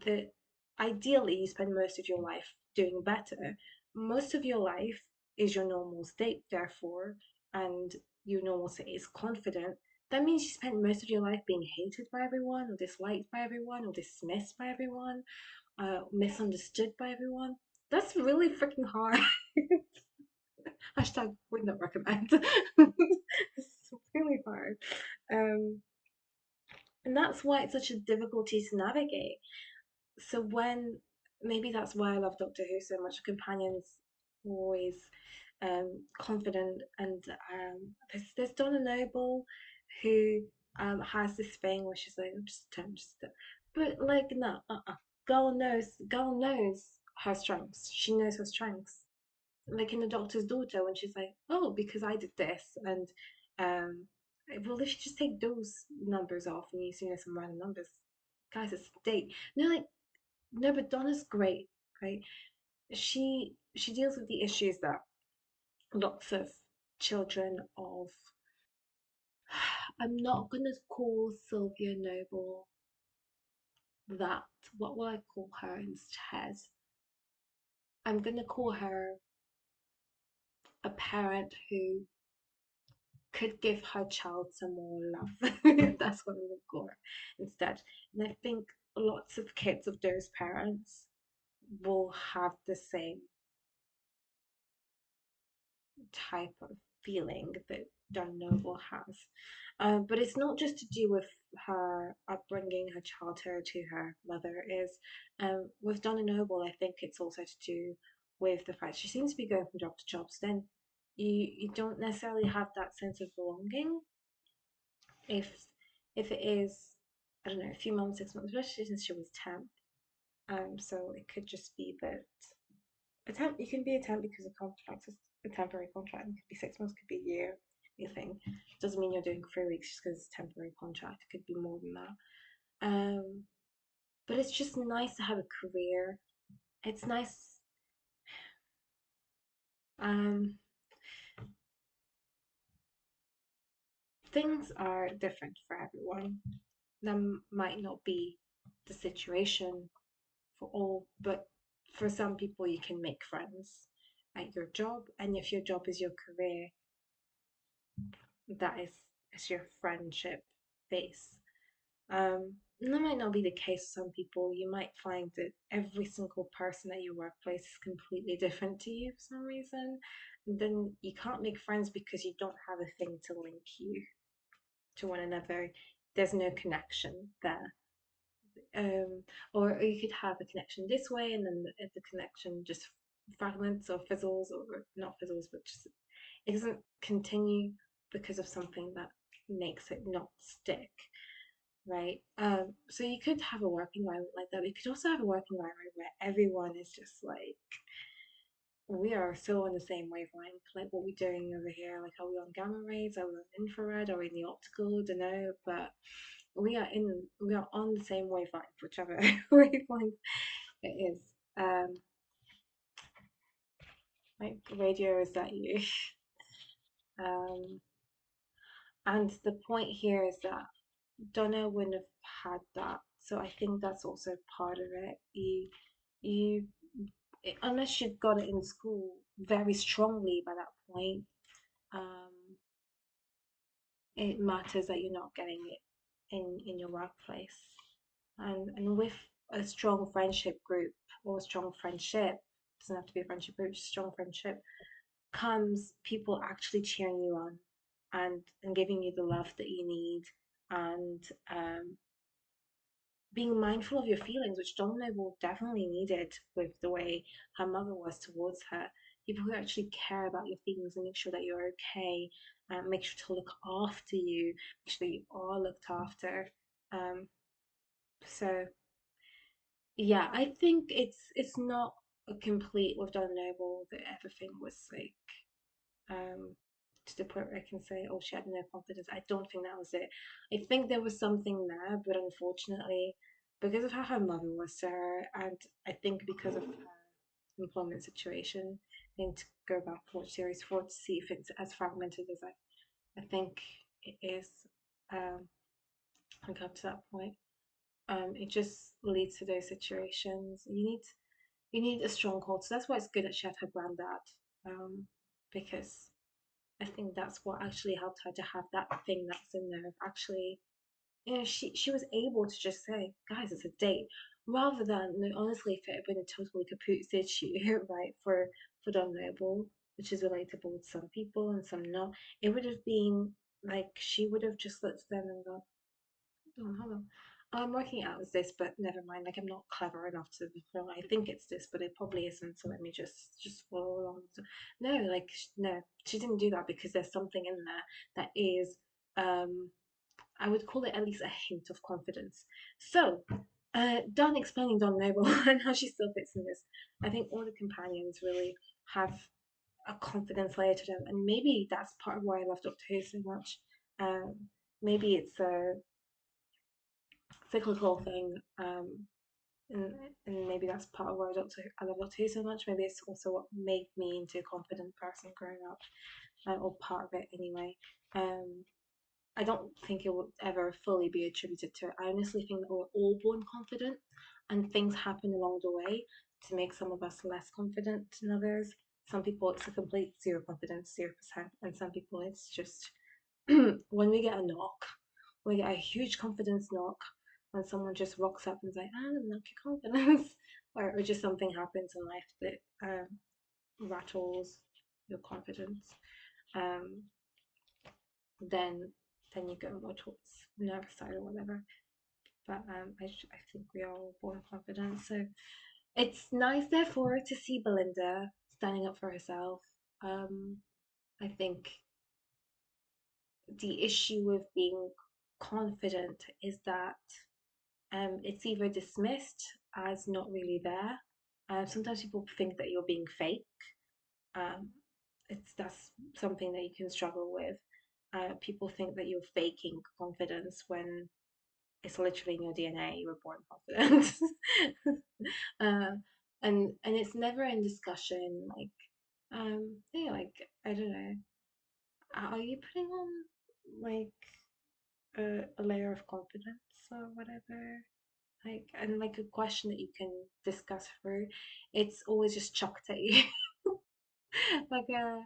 [SPEAKER 1] that ideally you spend most of your life doing better. Most of your life is your normal state, therefore, and your normal state is confident. That means you spent most of your life being hated by everyone, or disliked by everyone, or dismissed by everyone, misunderstood by everyone. That's really freaking hard. Hashtag would not recommend. It's really hard. Um, and that's why it's such a difficulty to navigate. So when maybe that's why I love Doctor Who so much. Companions always confident, and there's Donna Noble who has this thing where she's like, I'm just, but like no, girl knows her strengths. She knows her strengths. Like in the Doctor's Daughter, when she's like, oh, because I did this, and um, well, if you just take those numbers off and you see some random numbers, guys, it's a date. No, like no, but Donna's great, right? She deals with the issues that lots of children of I'm not gonna call Sylvia Noble that. What will I call her instead? I'm gonna call her a parent who could give her child some more love. That's what I'm gonna call her instead. And I think lots of kids of those parents will have the same type of feeling that Don Noble has. But it's not just to do with her upbringing, her childhood to her mother. Is with Donna Noble, I think it's also to do with the fact she seems to be going from job to job. So then you don't necessarily have that sense of belonging if it is, I don't know, a few months, 6 months, especially since she was temp. So it could just be that a temp, you can be a temp because a contract is a temporary contract. It could be 6 months, could be a year, anything. Doesn't mean you're doing 3 weeks just because it's a temporary contract. It could be more than that. Um, but it's just nice to have a career. It's nice. Um, Things are different for everyone. That might not be the situation for all, but for some people, you can make friends at your job, and if your job is your career, that is your friendship base. And that might not be the case for some people. You might find that every single person at your workplace is completely different to you for some reason. And then you can't make friends because you don't have a thing to link you to one another. There's no connection there. Um, or you could have a connection this way, and then the connection just fragments or fizzles, or not fizzles, but just it doesn't continue because of something that makes it not stick, right? So you could have a work environment like that. But you could also have a work environment where everyone is just like, we are so on the same wavelength. Like, what we're doing over here, like, are we on gamma rays? Are we on infrared? Are we in the optical? Don't know, but we are on the same wavelength, whichever wavelength it is. Um, like radio is that you. Um, and the point here is that Donna wouldn't have had that. So I think that's also part of it. You, unless you've got it in school very strongly by that point, um, it matters that you're not getting it in your workplace. And with a strong friendship group or a strong friendship, doesn't have to be a friendship group, just strong friendship, comes people actually cheering you on and giving you the love that you need and being mindful of your feelings, which Domino will definitely needed with the way her mother was towards her. People who actually care about your feelings and make sure that you're okay, and make sure to look after you, make sure that you are looked after. Um, so yeah, I think it's not a complete with Donna Noble that everything was like um to the point where I can say, oh, she had no confidence. I don't think that was it. I think there was something there, but unfortunately, because of how her mother was to her, and I think because of her employment situation, I need to go back and watch series 4 to see if it's as fragmented as I think it is. Um, I got to that point. It just leads to those situations. You need a stronghold. So that's why it's good that she had her granddad, because I think that's what actually helped her to have that thing that's in there. Actually, she was able to just say, guys, it's a date, rather than, no, honestly, if it had been a totally kaput issue, right, for Don Noble, which is relatable to some people and some not, it would have been like she would have just looked at them and gone, hold on. I'm working out as this, but never mind. Like, I'm not clever enough to feel I think it's this, but it probably isn't. So let me just follow along. So, no, like no, she didn't do that because there's something in there that is, I would call it at least a hint of confidence. So, done explaining Don Noble and how she still fits in this. I think all the companions really have a confidence layer to them, and maybe that's part of why I love Doctor Who so much. Um, Maybe it's a cyclical thing, and and maybe that's part of why I love Doctor Who so much. Maybe it's also what made me into a confident person growing up, or part of it anyway. Um, I don't think it will ever fully be attributed to it. I honestly think that we're all born confident, and things happen along the way to make some of us less confident than others. Some people it's a complete zero confidence, 0%, and some people it's just when we get a knock, we get a huge confidence knock when someone just rocks up and is like, "Ah, knock your confidence," or just something happens in life that rattles your confidence. um, then then you go more towards nervous side or whatever. But I think we are all born confident. So it's nice, therefore, to see Belinda standing up for herself. Um, I think the issue with being confident is that it's either dismissed as not really there. Sometimes people think that you're being fake. Um, that's something that you can struggle with. People think that you're faking confidence when it's literally in your DNA. You were born confident, uh, and it's never in discussion. Like, yeah, like I don't know. Are you putting on like a layer of confidence or whatever? Like, and like a question that you can discuss through. It's always just chucked at you, like a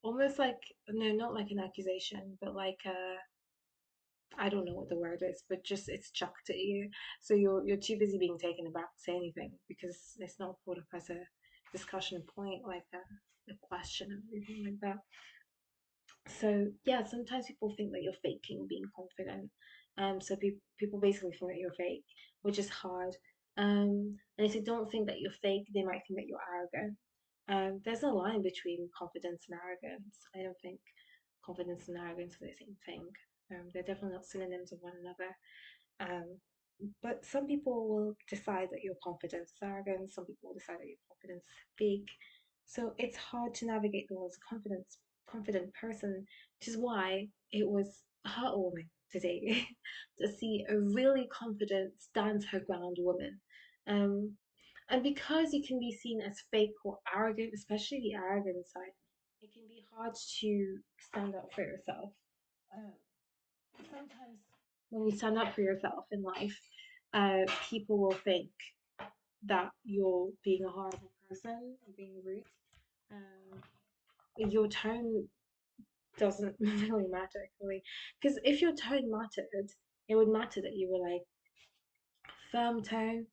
[SPEAKER 1] almost like no, not like an accusation, but like a I don't know what the word is, but just it's chucked at you. So you're too busy being taken aback to say anything because it's not brought up as a discussion point, like a question or anything like that. So yeah, sometimes people think that you're faking being confident. So people basically think that you're fake, which is hard. And if they don't think that you're fake, they might think that you're arrogant. There's a line between confidence and arrogance. I don't think confidence and arrogance are the same thing. They're definitely not synonyms of one another. Um, but some people will decide that your confidence is arrogant. Some people will decide that your confidence is fake. So it's hard to navigate the world as a confident person, which is why it was heartwarming today to see a really confident, stands her ground woman. Um, and because you can be seen as fake or arrogant, especially the arrogant side, it can be hard to stand up for yourself. Um, Sometimes when you stand up for yourself in life, people will think that you're being a horrible person, you're being rude. Um, your tone doesn't really matter actually, because if your tone mattered, it would matter that you were like firm tone.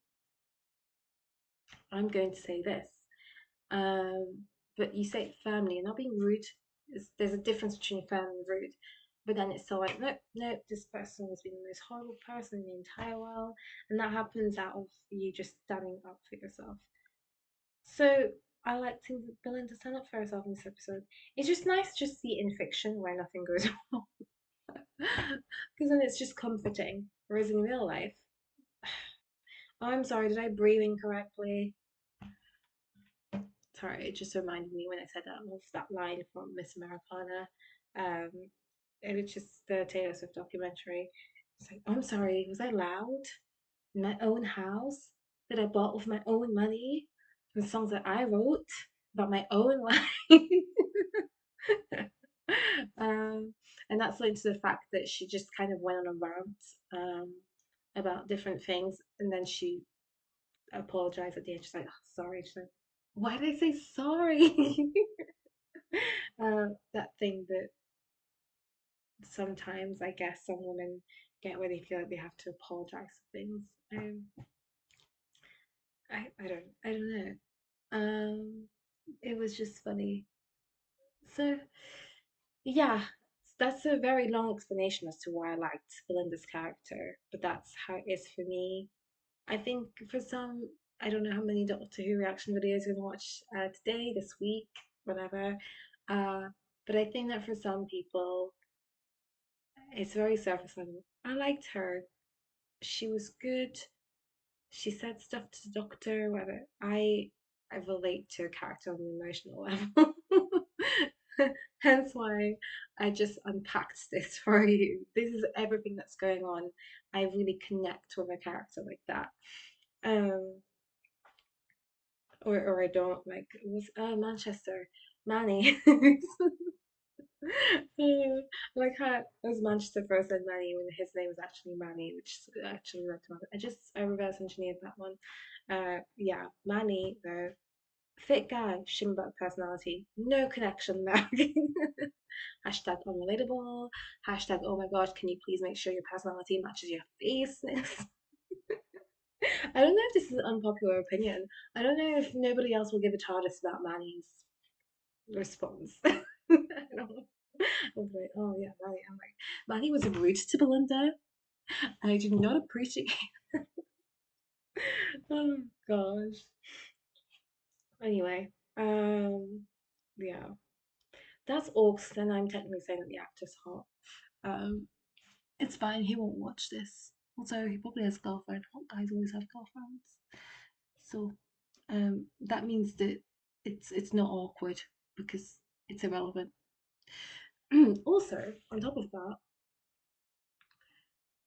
[SPEAKER 1] I'm going to say this, um, but you say it firmly and not being rude. There's a difference between firm and rude. But then it's so like, nope, nope, this person has been the most horrible person in the entire world. And that happens out of you just standing up for yourself. So I like to Belinda stand up for herself in this episode. It's just nice to just see in fiction where nothing goes wrong. Because then it's just comforting. Whereas in real life, oh, I'm sorry, did I breathe incorrectly? Sorry, it just reminded me when I said that of that line from Miss Americana. Um, it was just the Taylor Swift documentary. It's like, oh, I'm sorry, was I loud? In my own house that I bought with my own money, and songs that I wrote about my own life. um, and that's linked to the fact that she just kind of went on a rant about different things, and then she apologized at the end. She's like, oh, sorry. She's like, why did I say sorry? That thing that sometimes I guess some women get where they feel like they have to apologize for things. I don't know. It was just funny. So yeah, that's a very long explanation as to why I liked Belinda's character, but that's how it is for me. I think for some, I don't know how many Doctor Who reaction videos you're gonna watch today, this week, whatever. Uh, but I think that for some people, it's very surface level. I liked her. She was good. She said stuff to the doctor, whether I relate to a character on an emotional level. Hence why I just unpacked this for you. This is everything that's going on. I really connect with a character like that. Um, or I don't like it was Manchester Manny. Like how it was Manchester first and Manny when his name was actually Manny, which actually wrote him up. I reverse engineered that one. Yeah, Manny though, fit guy, Shimba personality, no connection there. Hashtag unrelatable. Hashtag oh my god, can you please make sure your personality matches your face? I don't know if this is an unpopular opinion. I don't know if nobody else will give a TARDIS about Manny's response. I was like, oh yeah, Manny. I'm like, Manny was rude to Belinda, and I do not appreciate. Oh gosh. Anyway, yeah, that's all. 'Cause then I'm technically saying that the actor's hot. Um, it's fine. He won't watch this. Also, he probably has a girlfriend. Hot guys always have girlfriends. So, that means that it's not awkward because it's irrelevant. Also, on top of that,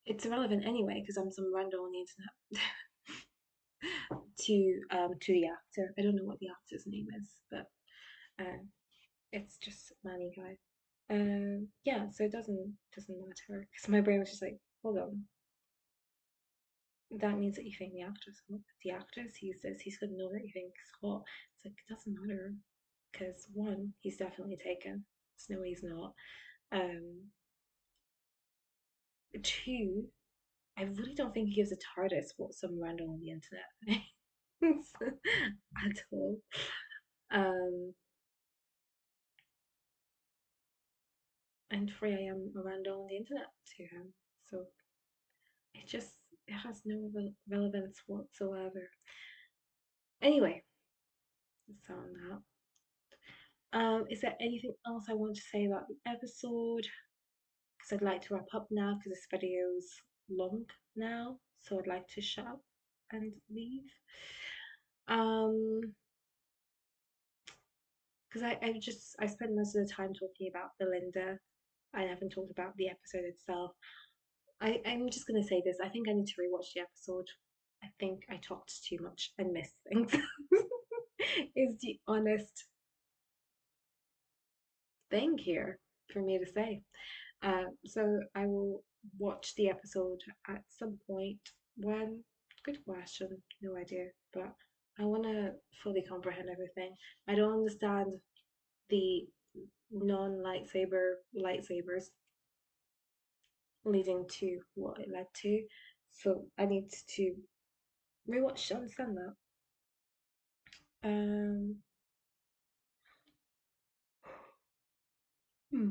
[SPEAKER 1] it's irrelevant anyway because I'm some random on the internet to the actor. I don't know what the actor's name is, but um, it's just Manny guy. Yeah, so it doesn't matter because my brain was just like, hold on, that means that you think the actor's hot. The actor's he says he's gonna know that you think he's hot. It's like it doesn't matter because one, he's definitely taken. There's no way he's not. Um, two, I really don't think he gives a TARDIS what some random on the internet at all. Um, and three, I am a random on the internet to him, so it has no relevance whatsoever. Anyway, that's on that. Is there anything else I want to say about the episode? Because I'd like to wrap up now because this video's long now, so I'd like to shut up and leave. Um, because I spent most of the time talking about Belinda. I haven't talked about the episode itself. I'm just gonna say this. I think I need to rewatch the episode. I think I talked too much and missed things. Is the honest thing here for me to say. So I will watch the episode at some point when. Good question, no idea, but I want to fully comprehend everything. I don't understand the lightsabers leading to what it led to, so I need to rewatch to understand that. Um, hmm.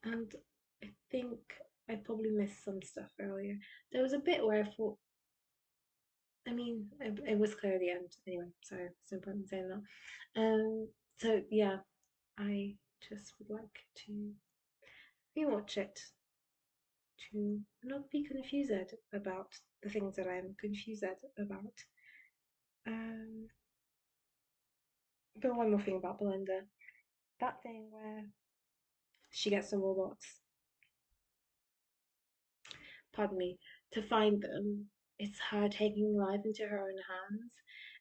[SPEAKER 1] And I think I probably missed some stuff earlier. There was a bit where I thought, I mean, it was clear at the end. Anyway, sorry, it's no point in saying that. So yeah, I just would like to rewatch it to not be confused about the things that I'm confused about. Um, but one more thing about Belinda, that thing where she gets the robots, pardon me, to find them. It's her taking life into her own hands.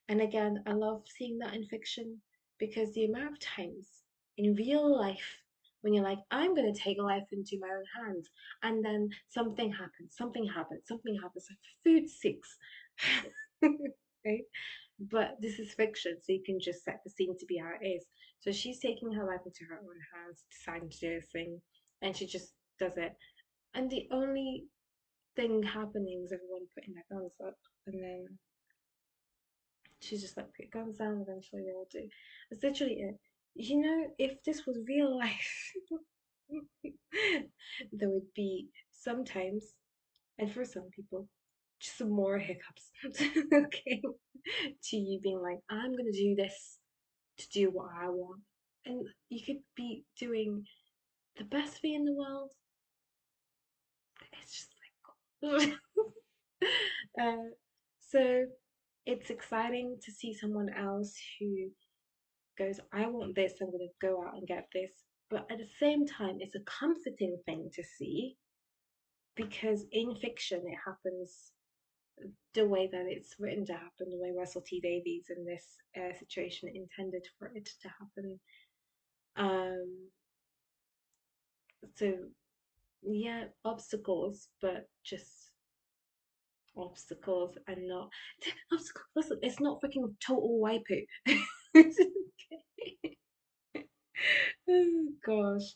[SPEAKER 1] And again, I love seeing that in fiction because the amount of times in real life when you're like, I'm going to take life into my own hands, and then something happens, like food six. Right? But this is fiction, so you can just set the scene to be how it is. So she's taking her life into her own hands, deciding to do this thing, and she just does it. And the only thing happening is everyone putting their guns up, and then she's just like, put your guns down, eventually they all do. That's literally it. You know, if this was real life, there would be sometimes, and for some people, just some more hiccups. Okay. To you being like, I'm gonna do this to do what I want. And you could be doing the best thing in the world. It's just like, uh, so it's exciting to see someone else who goes, I want this, I'm going to go out and get this. But at the same time, it's a comforting thing to see because in fiction, it happens the way that it's written to happen, the way Russell T Davies in this situation intended for it to happen. Um, so, yeah, obstacles, but just obstacles and not obstacles. Listen, it's not freaking total wipeout. Oh gosh.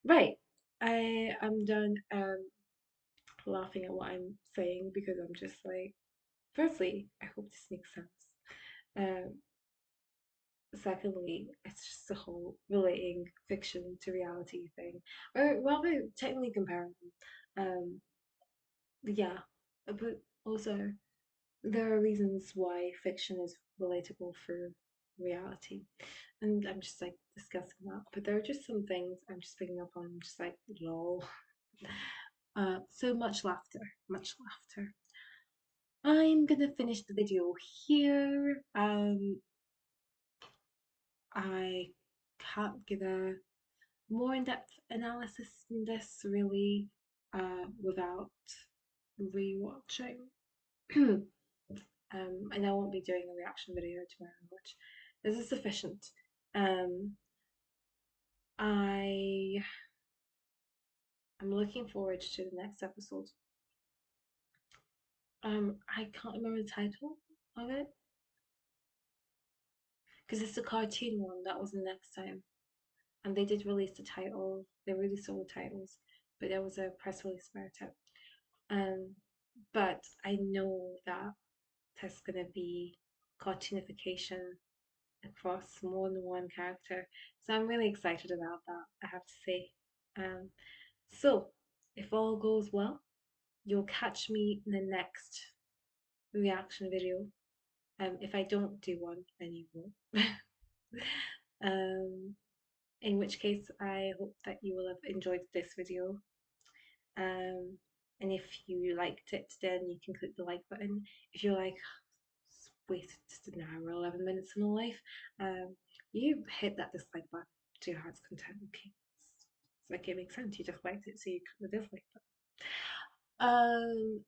[SPEAKER 1] Right. I'm done laughing at what I'm saying because I'm just like, firstly, I hope this makes sense. Um secondly, it's just the whole relating fiction to reality thing, or rather, technically comparable. Um, yeah, but also there are reasons why fiction is relatable for reality, and I'm just like discussing that. But there are just some things I'm just picking up on, just like lol. So much laughter, much laughter. I'm gonna finish the video here. I can't give a more in-depth analysis than this really without rewatching. And I won't be doing a reaction video tomorrow, which this is sufficient. Um, I am looking forward to the next episode. I can't remember the title of it because it's a cartoon one. That was the next time, and they did release the title. They released all the titles, but there was a press release about it. Um, but I know that there's gonna be cartoonification across more than one character, so I'm really excited about that. I have to say. Um, so if all goes well, you'll catch me in the next reaction video. If I don't do one, then you won't. um, in which case, I hope that you will have enjoyed this video. Um, and if you liked it, then you can click the like button. If you're like, wasted just an hour, 11 minutes of my life, you hit that dislike button to your heart's content. Okay. It's like it makes sense. You just liked it, so you click the dislike button.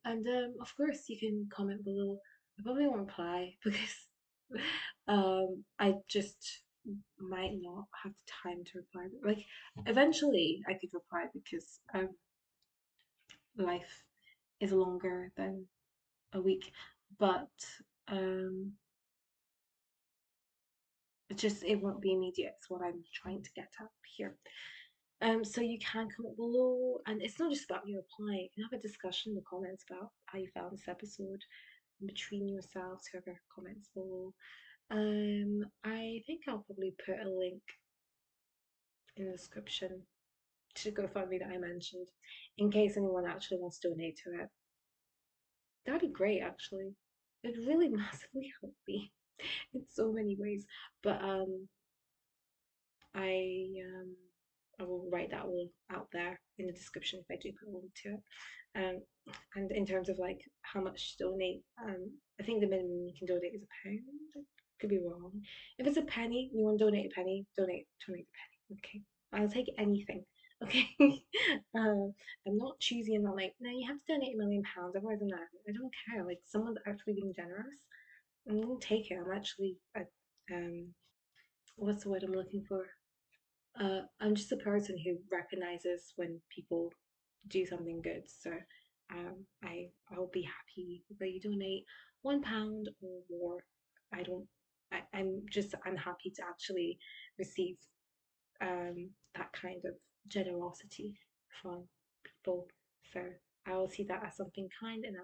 [SPEAKER 1] And of course, you can comment below. I probably won't reply because I just might not have the time to reply. Like, eventually, I could reply because life is longer than a week, but um, it won't be immediate. It's what I'm trying to get at here. So you can comment below, and it's not just about you replying. You can have a discussion in the comments about how you found this episode between yourselves, whoever comments below. I think I'll probably put a link in the description to GoFundMe that I mentioned, in case anyone actually wants to donate to it. That'd be great, actually. It'd really massively help me in so many ways. But I um I will write that all out there in the description if I do put a link to it. Um, and in terms of like how much to donate, I think the minimum you can donate is £1. I could be wrong. If it's a penny, you want to donate a penny, donate a penny. Okay, I'll take anything. Okay, I'm not choosy. I'm not like, no, you have to donate £1 million, otherwise I'm not. I don't care. Like someone's actually being generous, I'm gonna take it. I'm actually what's the word I'm looking for? I'm just a person who recognizes when people do something good. So I'll be happy whether you donate £1 or more. I don't. I'm happy to actually receive that kind of generosity from people. So I will see that as something kind, and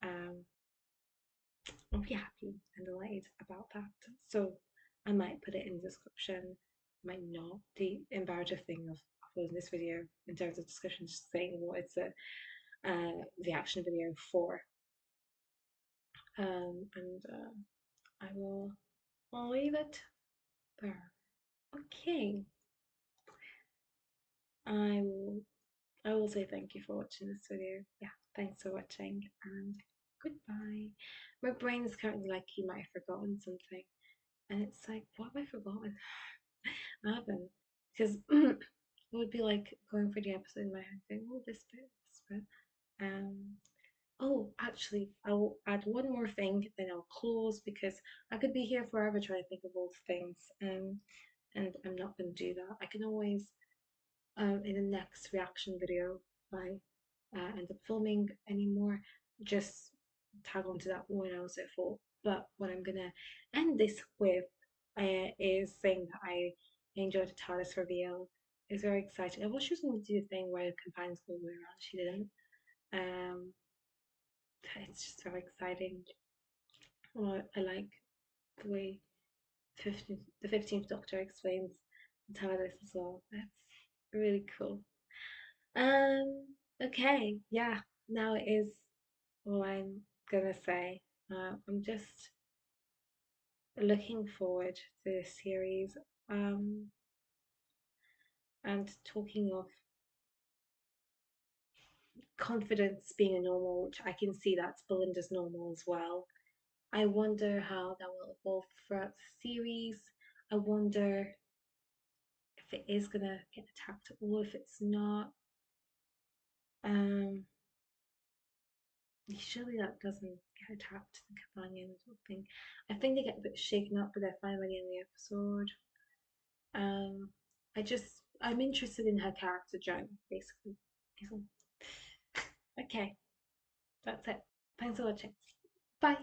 [SPEAKER 1] um, I'll be happy and delighted about that. So I might put it in the description, might not. The imperative thing of uploading this video in terms of description, just saying what it's a reaction video for. And I'll leave it there. Okay, I will I will say thank you for watching this video. Yeah, thanks for watching and goodbye. My brain is currently like you might have forgotten something, and it's like, what have I forgotten? I haven't, because it would be like going through the episode in my head, going, oh, this bit. Oh, actually, I will add one more thing, then I'll close because I could be here forever trying to think of all the things. And I'm not going to do that. I can always, in the next reaction video, if I end up filming anymore, just tag onto that one I was at fault. But what I'm going to end this with is saying that I enjoyed the TARDIS reveal. It was very exciting. I wish she was going to do the thing where the companions go around. She didn't. Um, it's just very exciting. Well, I like the way the 15th Doctor explains the TARDIS as well. That's really cool. Um, okay, yeah, now it is all I'm gonna say. I'm just looking forward to this series. Um, and talking of confidence being a normal, which I can see that's Belinda's normal as well. I wonder how that will evolve throughout the series. I wonder if it is gonna get attacked at all, if it's not. Um, surely that doesn't get attacked, the companion. I don't think. I think they get a bit shaken up, but they're fine by the end of the episode. Um, I'm interested in her character, Joan, basically. Okay, that's it. Thanks for watching. Bye.